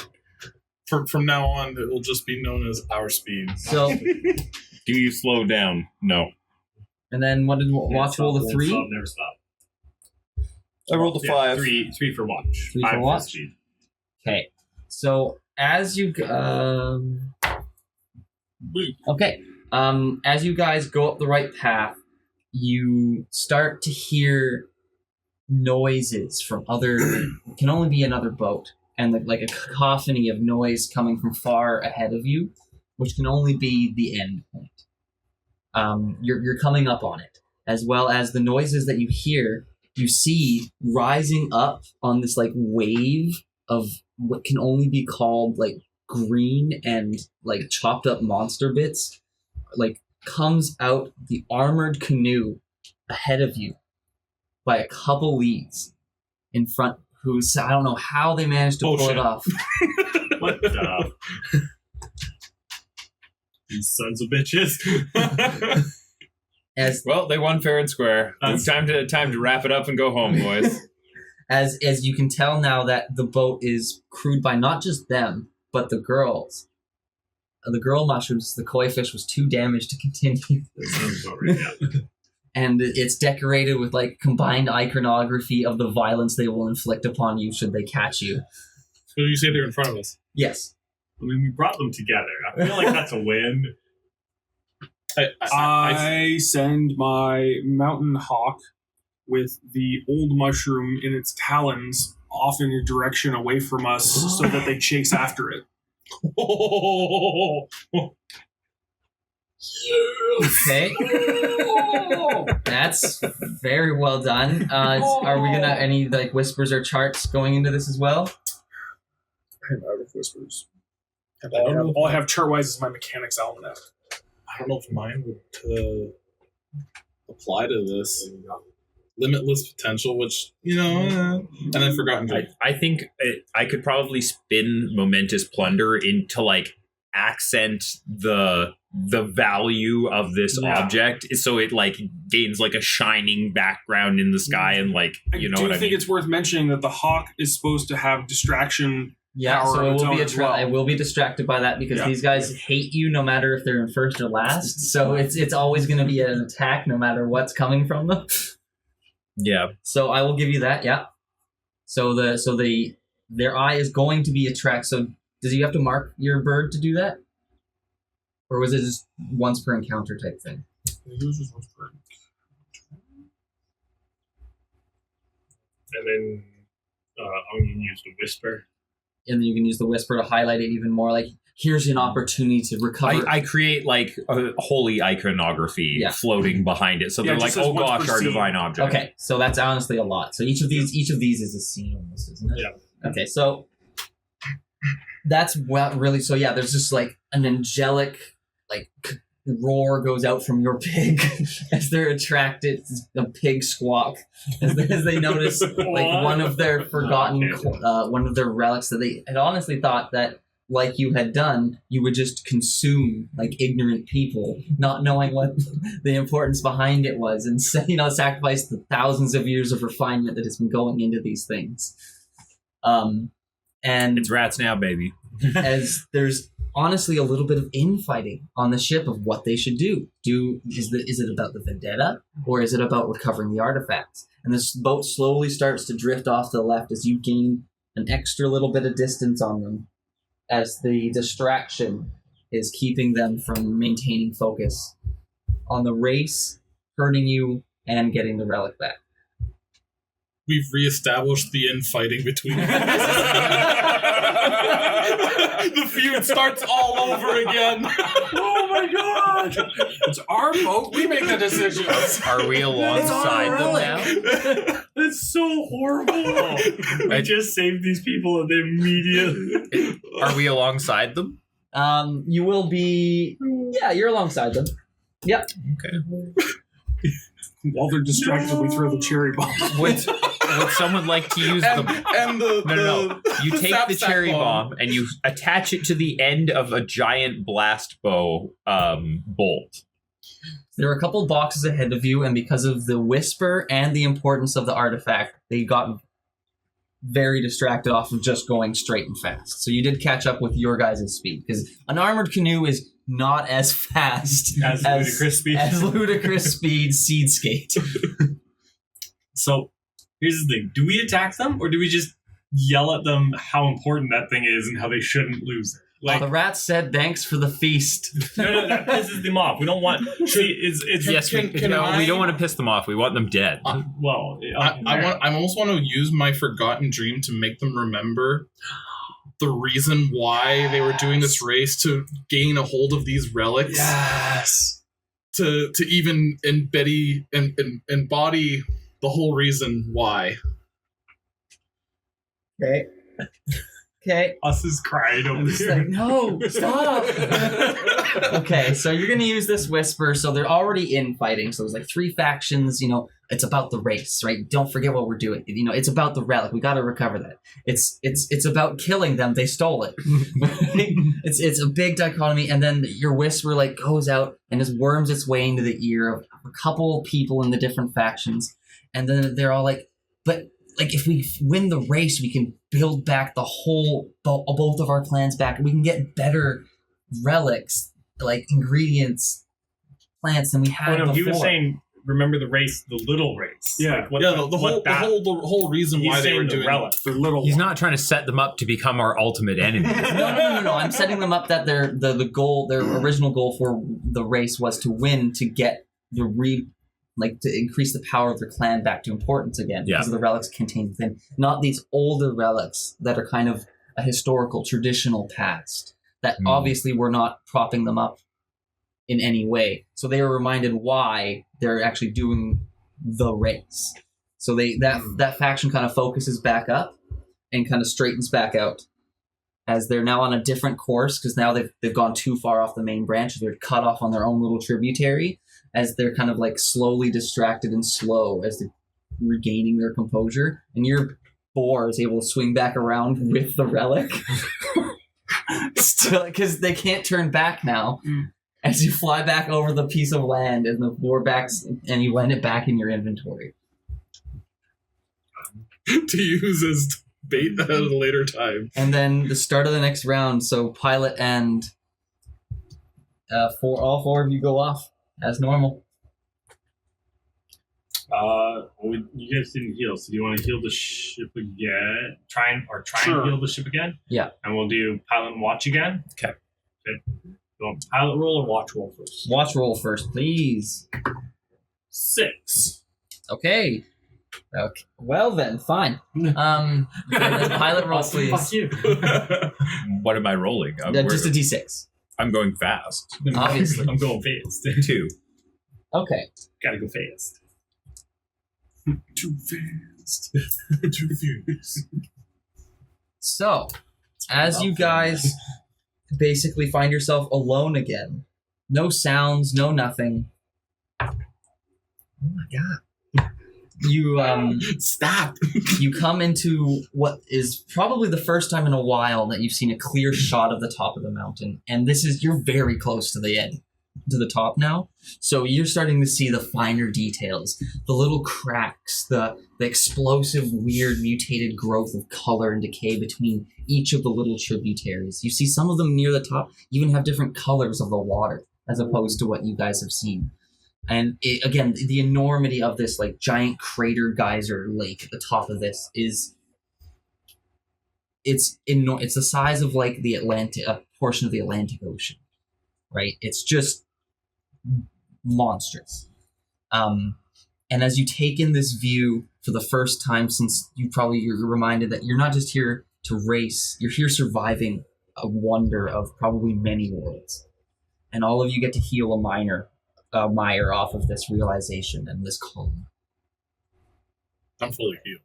From now on, it will just be known as our speed. So, Do you slow down? No. and then what did watch roll the Won't 3? stop, never stop. I rolled a 5. 3 for watch. 3 5 for watch? speed. Okay. So as you as you guys go up the right path, you start to hear noises from other. It can only be another boat, and like a cacophony of noise coming from far ahead of you, which can only be the end point. You're coming up on it, as well as the noises that you hear. You see rising up on this like wave of what can only be called like green and like chopped up monster bits, like comes out the armored canoe ahead of you by a couple leagues in front. Who's I don't know how they managed to pull it off. What the? These sons of bitches. As Well, they won fair and square. That's- Time to wrap it up and go home, boys. as you can tell now that the boat is crewed by not just them but the girls. The girl mushrooms, the koi fish was too damaged to continue. Sounds about right, yeah. And it's decorated with like combined iconography of the violence they will inflict upon you should they catch you. So you say they're in front of us. Yes. I mean, we brought them together. I feel like that's a win. I send my mountain hawk with the old mushroom in its talons off in a direction away from us so that they chase after it. Okay. That's very well done. Are we gonna any like whispers or charts going into this as well? I'm out of whispers. All I have chart-wise is my mechanics almanac. I don't know if mine would apply to this. Limitless potential, which, and then forgotten joy. I think I could probably spin momentous plunder into like accent the value of this object, so it like gains like a shining background in the sky and like you know what I think mean. it's worth mentioning that the hawk is supposed to have distraction. Yeah, Power so of it its will own be as well. I will be distracted by that because Yeah. these guys hate you no matter if they're in first or last. So it's always going to be an attack no matter what's coming from them. Yeah, So I will give you that. Yeah. So their eye is going to be attract. So does you have to mark your bird to do that, or was it just once per encounter type thing? And then I'm going to use the whisper. And then you can use the whisper to highlight it even more. Like here's an opportunity to recover. I create like a holy iconography floating behind it, so they're like, just as "Oh what's gosh, our perceived." divine object." Okay, so that's honestly a lot. So each of these is a scene almost, isn't it? Yeah. Okay, so that's really. So yeah, there's just like an angelic like roar goes out from your pig as they're attracted. A pig squawk as they notice like one of their forgotten one of their relics that they had honestly thought that, like you had done, you would just consume like ignorant people, not knowing what the importance behind it was, and sacrifice the thousands of years of refinement that has been going into these things. And It's rats now, baby. as there's honestly a little bit of infighting on the ship of what they should do. Is it about the vendetta, or is it about recovering the artifacts? And this boat slowly starts to drift off to the left as you gain an extra little bit of distance on them, as the distraction is keeping them from maintaining focus on the race, hurting you, and getting the relic back. We've reestablished the infighting between the feud starts all over again. Oh my god! It's our boat. We make the decisions. Are we alongside them now? That's so horrible. I just saved these people and they immediately. Are we alongside them? You will be. Yeah, you're alongside them. Yep. Okay. While they're distracted, we throw the cherry bomb. Would someone like to use the... No. You take the sapsack cherry bomb and you attach it to the end of a giant blast bow bolt. There are a couple boxes ahead of you, and because of the whisper and the importance of the artifact, they got very distracted off of just going straight and fast. So you did catch up with your guys' speed, because an armored canoe is not as fast As ludicrous speed. as ludicrous speed seed skate. So here's the thing: do we attack them, or do we just yell at them how important that thing is and how they shouldn't lose it? Like, The rat said, "Thanks for the feast." no, that pisses them off. We don't want. See, it's Yes, we don't want to piss them off. We want them dead. well. I almost want to use my forgotten dream to make them remember the reason why they were doing this race, to gain a hold of these relics. Yes. To even embody the whole reason why. Okay. Okay. Us is crying over I'm just here. like, no, stop. Okay, so you're going to use this whisper. So they're already infighting. So there's like 3 factions. It's about the race, right? Don't forget what we're doing. It's about the relic. We got to recover that. It's about killing them. They stole it. It's a big dichotomy. And then your whisper like goes out and just worms its way into the ear of a couple people in the different factions. And then they're all like, but like if we win the race, we can build back the whole, both of our clans back. We can get better relics, like ingredients, plants than we had before. He was saying, remember the race, the little race. Yeah. Like, The whole reason he's why they saying were the doing relic. The little He's not trying to set them up to become our ultimate enemy. No. I'm setting them up that their original goal for the race was to win, to get to increase the power of their clan back to importance again, because of the relics contained within. Not these older relics that are kind of a historical, traditional past that obviously we're not propping them up in any way. So they are reminded why they're actually doing the race. So that faction kind of focuses back up and kind of straightens back out, as they're now on a different course, because now they've gone too far off the main branch. They're cut off on their own little tributary, as they're kind of like slowly distracted and slow as they're regaining their composure. And your boar is able to swing back around with the relic. Still, because they can't turn back now. As you fly back over the piece of land and the boar backs, and you land it back in your inventory. to use as bait at a later time. And then the start of the next round, so Pilot and all 4 of you go off as normal. You guys didn't heal, so do you want to heal the ship again? Try and Sure. heal the ship again? Yeah. And we'll do pilot and watch again? Okay. So pilot roll or watch roll first? Watch roll first, please. 6. Okay. Okay. Well then, fine. Pilot roll, please. Fuck you. What am I rolling? Just a d6. I'm going fast. Obviously. I'm going fast. 2. Okay. Gotta go fast. Too fast. Too fast. So, as you guys basically find yourself alone again, no sounds, no nothing. Oh my god. You Stop. you come into what is probably the first time in a while that you've seen a clear shot of the top of the mountain, and you're very close to the end, to the top now. So you're starting to see the finer details, the little cracks, the explosive, weird, mutated growth of color and decay between each of the little tributaries. You see some of them near the top even have different colors of the water as opposed to what you guys have seen. And again, the enormity of this like giant crater geyser lake at the top of this it's the size of like the Atlantic, a portion of the Atlantic Ocean, right? It's just monstrous. And as you take in this view for the first time since you're reminded that you're not just here to race, you're here surviving a wonder of probably many worlds. And all of you get to heal a mire off of this realization and this calm. I'm fully healed.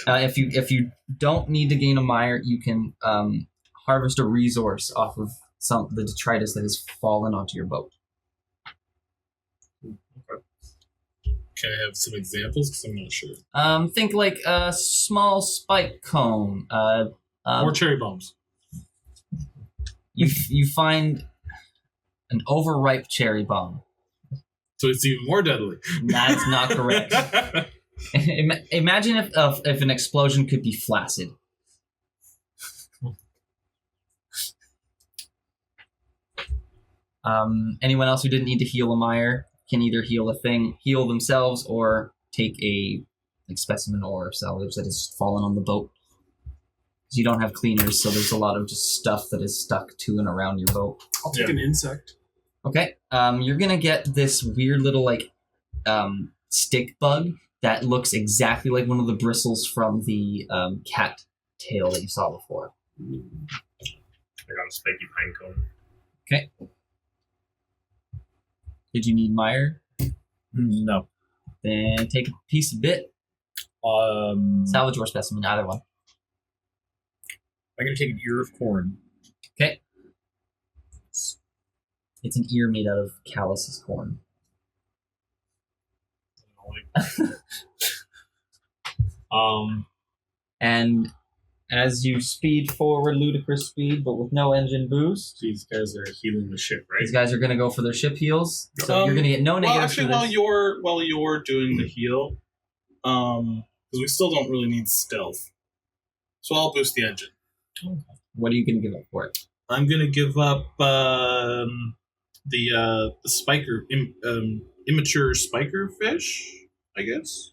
If you don't need to gain a mire, you can harvest a resource off of the detritus that has fallen onto your boat. Can I have some examples? Because I'm not sure. Think like a small spike cone. Or cherry bombs. You find an overripe cherry bomb. So it's even more deadly. That's not correct. Imagine if an explosion could be flaccid. Anyone else who didn't need to heal a mire can either heal themselves, or take a specimen or salvage that has fallen on the boat. Because you don't have cleaners, so there's a lot of just stuff that is stuck to and around your boat. I'll take an insect. Okay. You're gonna get this weird little stick bug that looks exactly like one of the bristles from the cat tail that you saw before. I got a spiky pine cone. Okay. Did you need mire? No. Then take a piece of bit. Salvage or specimen, either one. I'm going to take an ear of corn. Okay. It's an ear made out of Callus's corn. And as you speed forward, ludicrous speed, but with no engine boost, These guys are healing the ship, right? these guys are going to go for their ship heals. So you're going to get no Well, negatives actually, for this. while you're doing the heal, because we still don't really need stealth, so I'll boost the engine. What are you going to give up for it? I'm gonna give up the spiker, immature spiker fish, I guess.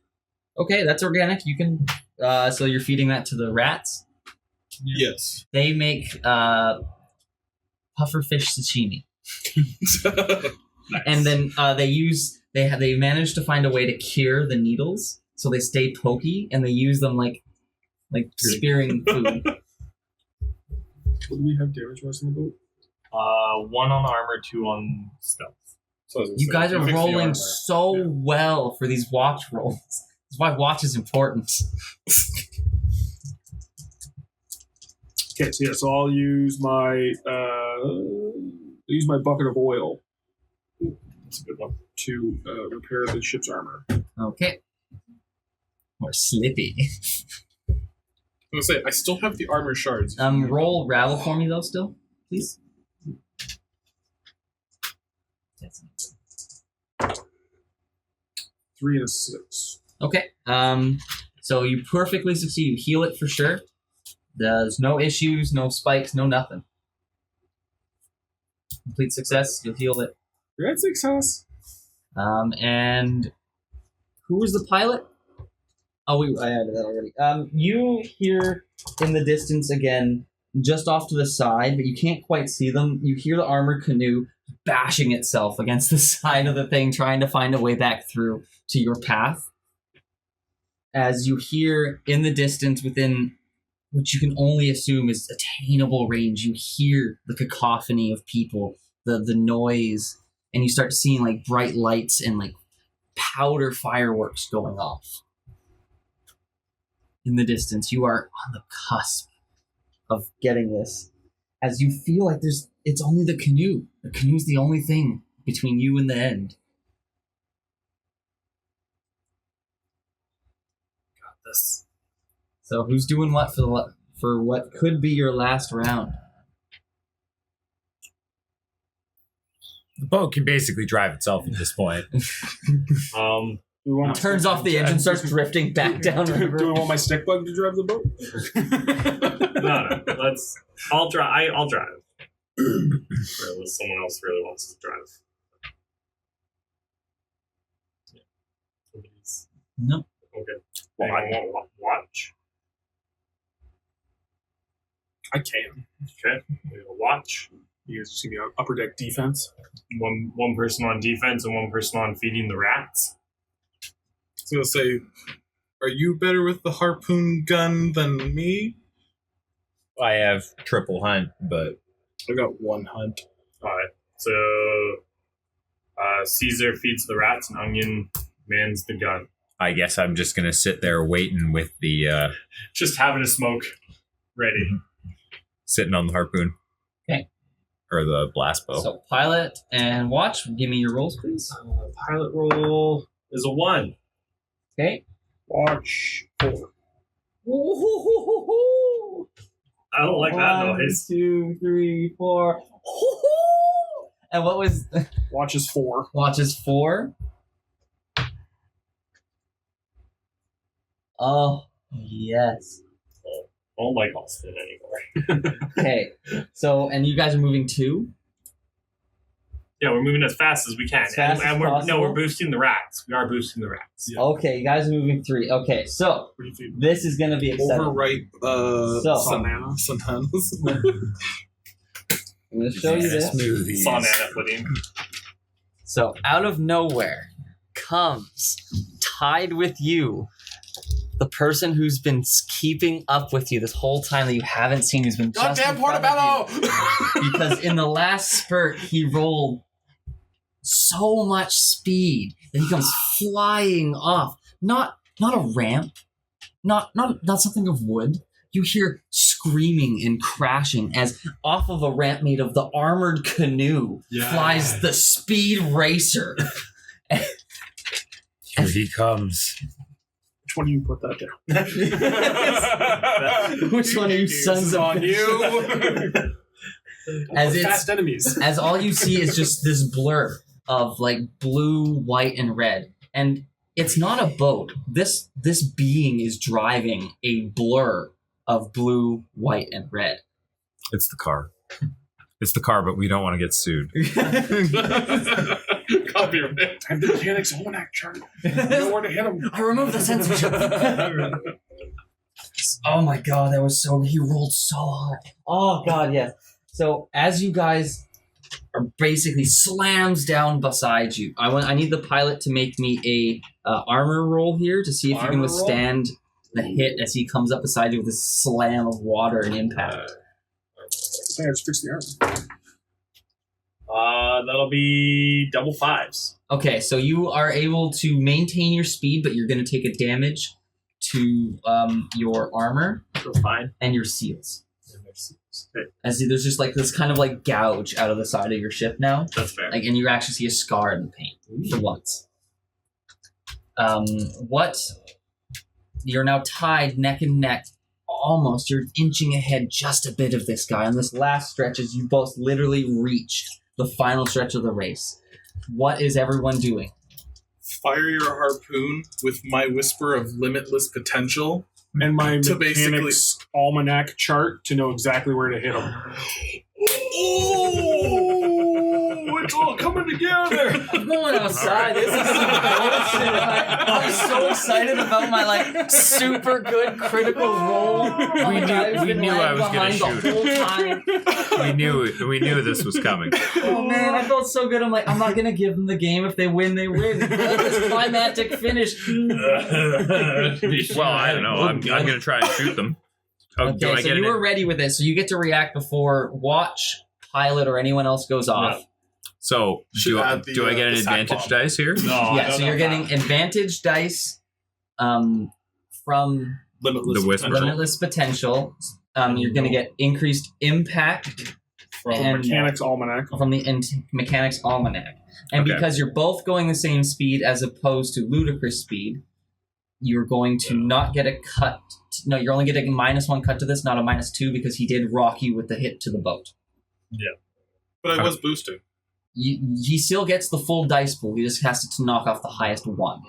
Okay, that's organic. You can. So you're feeding that to the rats. Yes. They make pufferfish sashimi, Nice. and then they manage to find a way to cure the needles, so they stay pokey, and they use them like spearing food. What do we have damage wise on the boat? 1 on armor, 2 on stealth. So as I You said, guys are fix the rolling armor. so well for these watch rolls. That's why watch is important. Okay, so I'll use my bucket of oil. That's a good one. To repair the ship's armor. Okay. More slippy. I'm gonna say I still have the armor shards. Roll rattle for me though, still, please. That's 3 and a 6. okay. So you perfectly succeed. You heal it for sure. There's no issues, no spikes, no nothing. Complete success. You'll heal it. Great success. And who was the pilot? Oh, I added that already. You hear in the distance again, just off to the side, but you can't quite see them. You hear the armored canoe bashing itself against the side of the thing, trying to find a way back through to your path. as you hear in the distance within which you can only assume is attainable range, you hear the cacophony of people, the noise, and you start seeing like bright lights and like powder fireworks going off. In the distance, you are on the cusp of getting this, as you feel like it's only the canoe. The canoe's the only thing between you and the end. Got this. So who's doing what for what could be your last round? The boat can basically drive itself at this point. We want Turns off the engine, starts drifting back down Do river. we want my stick bug to drive the boat? No. I'll drive. I'll drive. Unless someone else really wants to drive. Yeah. No. Okay. Well, I want watch. I can. Okay. We will watch. You guys see me on upper deck defense. One person on defense and one person on feeding the rats. I was going to say, are you better with the harpoon gun than me? I have triple hunt, but I got one hunt. Alright. So Caesar feeds the rats and Onion mans the gun. I guess I'm just gonna sit there waiting with the Just having a smoke ready. sitting on the harpoon. Okay. Or the blast bow. So pilot and watch. Give me your rolls, please. Pilot roll is a 1. Okay. Watch 4. I don't like that One, noise. 2, 3, 4. And what was Watch is 4. watch is 4? Oh yes. I don't like Austin anymore. Okay. So and you guys are moving 2? Yeah, we're moving as fast as we can. As fast as possible? we're boosting the rats. We are boosting the rats. Yeah. Okay, you guys are moving 3. Okay, so this is gonna be exciting. Overripe So- Santanas. I'm gonna show you this. Smoothies. Banana pudding. So out of nowhere comes, tied with you, the person who's been keeping up with you this whole time that you haven't seen, who's been just Goddamn in front of Portobello! you. Because in the last spurt he rolled so much speed that he comes flying off. Not a ramp, not something of wood. You hear screaming and crashing as off of a ramp made of the armored canoe flies the Speedracer. Here he comes. Which one do you put that down? Which one of you sons of on you. As Fast it's enemies. as all you see is just this blur of like blue, white, and red, and it's not a boat. This being is driving a blur of blue, white, and red. It's the car. It's the car, but we don't want to get sued. Copyright. I have the mechanics almanac chart. I know where to hit them. I remove the censorship. Oh my god, that was so. He rolled so hard. Oh god, yes. So as you guys are basically slams down beside you, I need the pilot to make me a armor roll here to see if you can Armor withstand the hit as he comes up beside you with this slam of water and impact. I think I just fixed the armor. That'll be double 5s. Okay, so you are able to maintain your speed, but you're going to take a damage to your armor So fine. and your seals. Okay, As there's just like this kind of like gouge out of the side of your ship now, that's fair. like, and you actually see a scar in the paint for once. What? You're now tied neck and neck. Almost, you're inching ahead just a bit of this guy on this last stretch as you both literally reach the final stretch of the race. What is everyone doing? Fire your harpoon with my whisper of limitless potential. And my To basically- mechanics almanac chart to know exactly where to hit them. Oh, It's all coming together. I'm going outside. This is some bullshit. I'm so excited about my like super good critical roll. We knew I was gonna shoot the whole time. We knew this was coming. Oh man, I felt so good. I'm like, I'm not gonna give them the game. If they win, they win. This climactic finish. Well, I don't know. I'm gonna try and shoot them. Oh, do I Okay, so get you it? were ready with this, so you get to react before Watch, Pilot, or anyone else goes off. So do I get an the sack advantage bomb. dice here? No, Yeah, so you're getting advantage dice from Limitless. The whisper. Limitless Potential. You're going to get increased impact From and Mechanics Almanac. from the Mechanics Almanac. And Okay. because you're both going the same speed as opposed to ludicrous speed, you're going to not get a cut. No, you're only getting a -1 cut to this, not a -2, because he did rock you with the hit to the boat. But I was boosting. He still gets the full dice pool. He just has to knock off the highest one.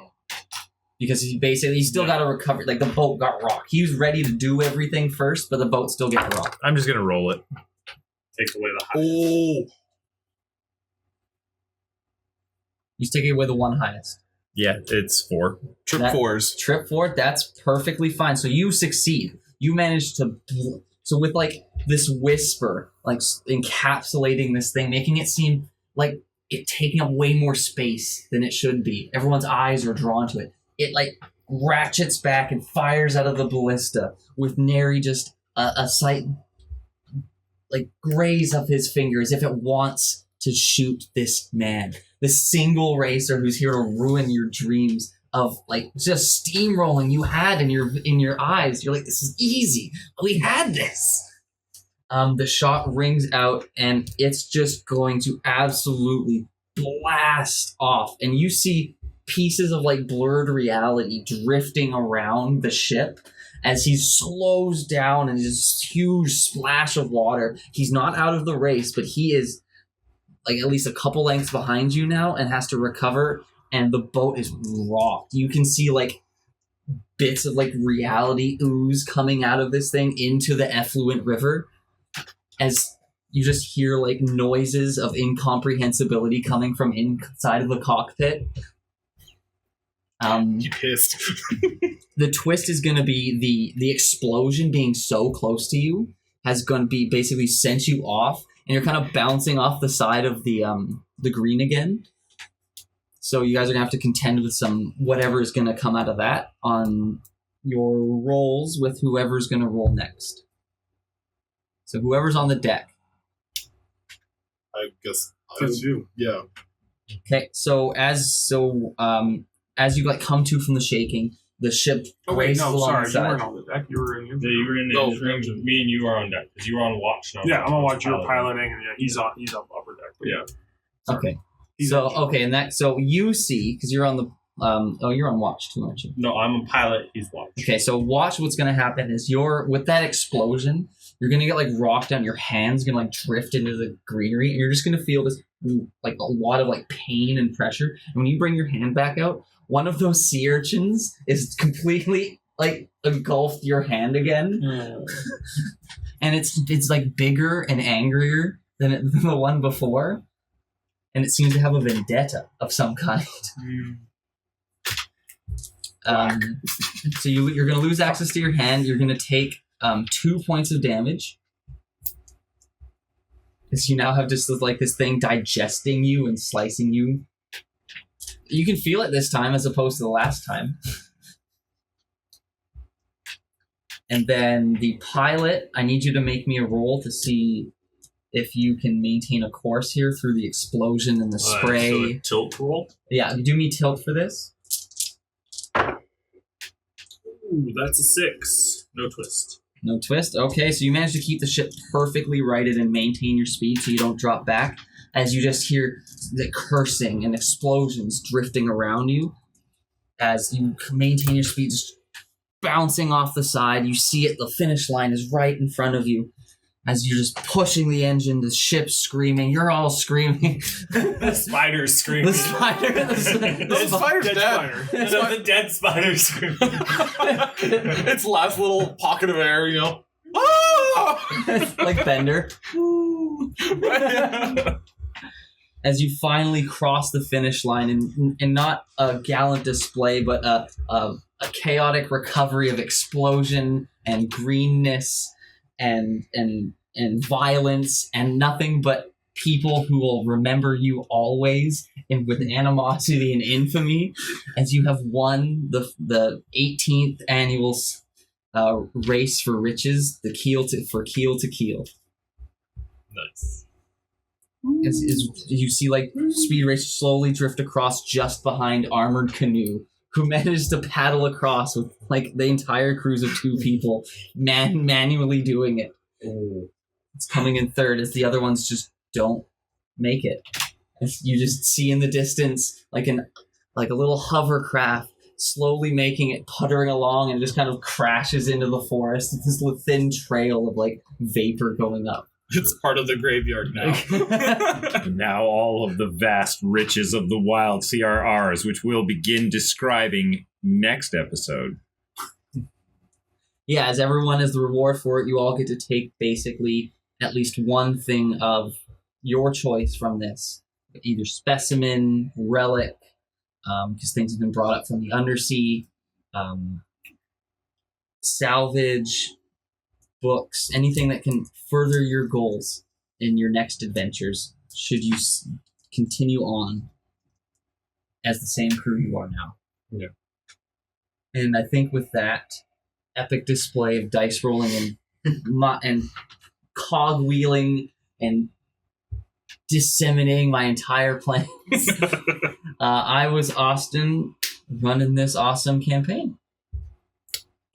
Because he still got to recover. Like, the boat got rocked. He was ready to do everything first, but the boat still got rocked. I'm just gonna roll it. Takes away the high. Oh, He's taking away the one highest. Yeah, it's 4. trip That- fours. Trip forward, that's perfectly fine. So you succeed. You managed to. So with like this whisper, like encapsulating this thing, making it seem like it taking up way more space than it should be. Everyone's eyes are drawn to it. It like ratchets back and fires out of the ballista with nary just a sight like graze of his finger as if it wants to shoot this man, this single racer who's here to ruin your dreams of like just steamrolling you had in your eyes. You're like, this is easy. We had this. The shot rings out and it's just going to absolutely blast off. And you see pieces of like blurred reality drifting around the ship as he slows down and this huge splash of water. He's not out of the race, but he is like at least a couple lengths behind you now and has to recover, and the boat is rocked. You can see like bits of like reality ooze coming out of this thing into the effluent river as you just hear like noises of incomprehensibility coming from inside of the cockpit. He pissed. The twist is going to be the explosion being so close to you has going to be basically sent you off, and you're kind of bouncing off the side of the green again. So you guys are going to have to contend with some whatever is going to come out of that on your rolls with whoever's going to roll next. So whoever's on the deck. I guess. That's you. Yeah. Okay, so as you like come to from the shaking, the ship Oh wait, races no, sorry, you alongside. weren't on the deck. You were in your. Yeah, you were in No. the range of me and you are on deck because you were on watch. Now Yeah, I'm gonna watch you were piloting, and yeah, he's up upper deck. But yeah, Okay. He's So on- okay, and that so you see because you're on the you're on watch too, aren't you? No, I'm a pilot. He's watch. Okay, so watch what's gonna happen is with that explosion, you're gonna get like rocked down. Your hands gonna like drift into the greenery, and you're just gonna feel this like a lot of like pain and pressure. And when you bring your hand back out, one of those sea urchins is completely like engulfed your hand again, and it's like bigger and angrier than the one before, and it seems to have a vendetta of some kind. So you're going to lose access to your hand. You're going to take 2 points of damage. Because you now have just this thing digesting you and slicing you. You can feel it this time as opposed to the last time. And then the pilot, I need you to make me a roll to see if you can maintain a course here through the explosion and the spray. So a tilt roll. Yeah, do me tilt for this. Ooh, that's a 6. No twist. No twist. Okay, so you managed to keep the ship perfectly righted and maintain your speed so you don't drop back as you just hear the cursing and explosions drifting around you. As you maintain your speed, just bouncing off the side. You see it, the finish line is right in front of you. As you're just pushing the engine, the ship's screaming, you're all screaming. The spider's screaming. The spider. The spider's dead dead. No, the dead spider's screaming. Its last little pocket of air, you know. Ah! Like Bender. as you finally cross the finish line, and not a gallant display, but a chaotic recovery of explosion and greenness and violence and nothing but people who will remember you always and with animosity and infamy, as you have won the 18th annual race for riches, the Keel to Keel. Nice. As you see, like, Speedracer slowly drift across just behind Armored Canoe, who managed to paddle across with, like, the entire cruise of 2 people manually doing it. Oh. It's coming in third as the other ones just don't make it. As you just see in the distance, like a little hovercraft slowly making it, puttering along, and just kind of crashes into the forest. It's this thin trail of, like, vapor going up. It's part of the graveyard now. Now all of the vast riches of the Wildsea are ours, which we'll begin describing next episode. Yeah, as everyone is the reward for it, you all get to take basically at least one thing of your choice from this. Either specimen, relic, because things have been brought up from the undersea, salvage, books, anything that can further your goals in your next adventures, should you continue on as the same crew you are now. Yeah. And I think with that epic display of dice rolling and cog wheeling and disseminating my entire plans, I was Austin running this awesome campaign.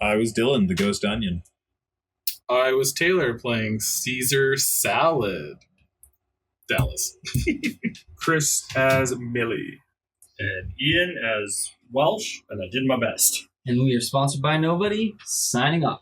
I was Dylan, the Ghost Onion. I was Taylor playing Caesar Salad. Dallas. Chris as Millie. And Ian as Welsh, and I did my best. And we are sponsored by Nobody, signing off.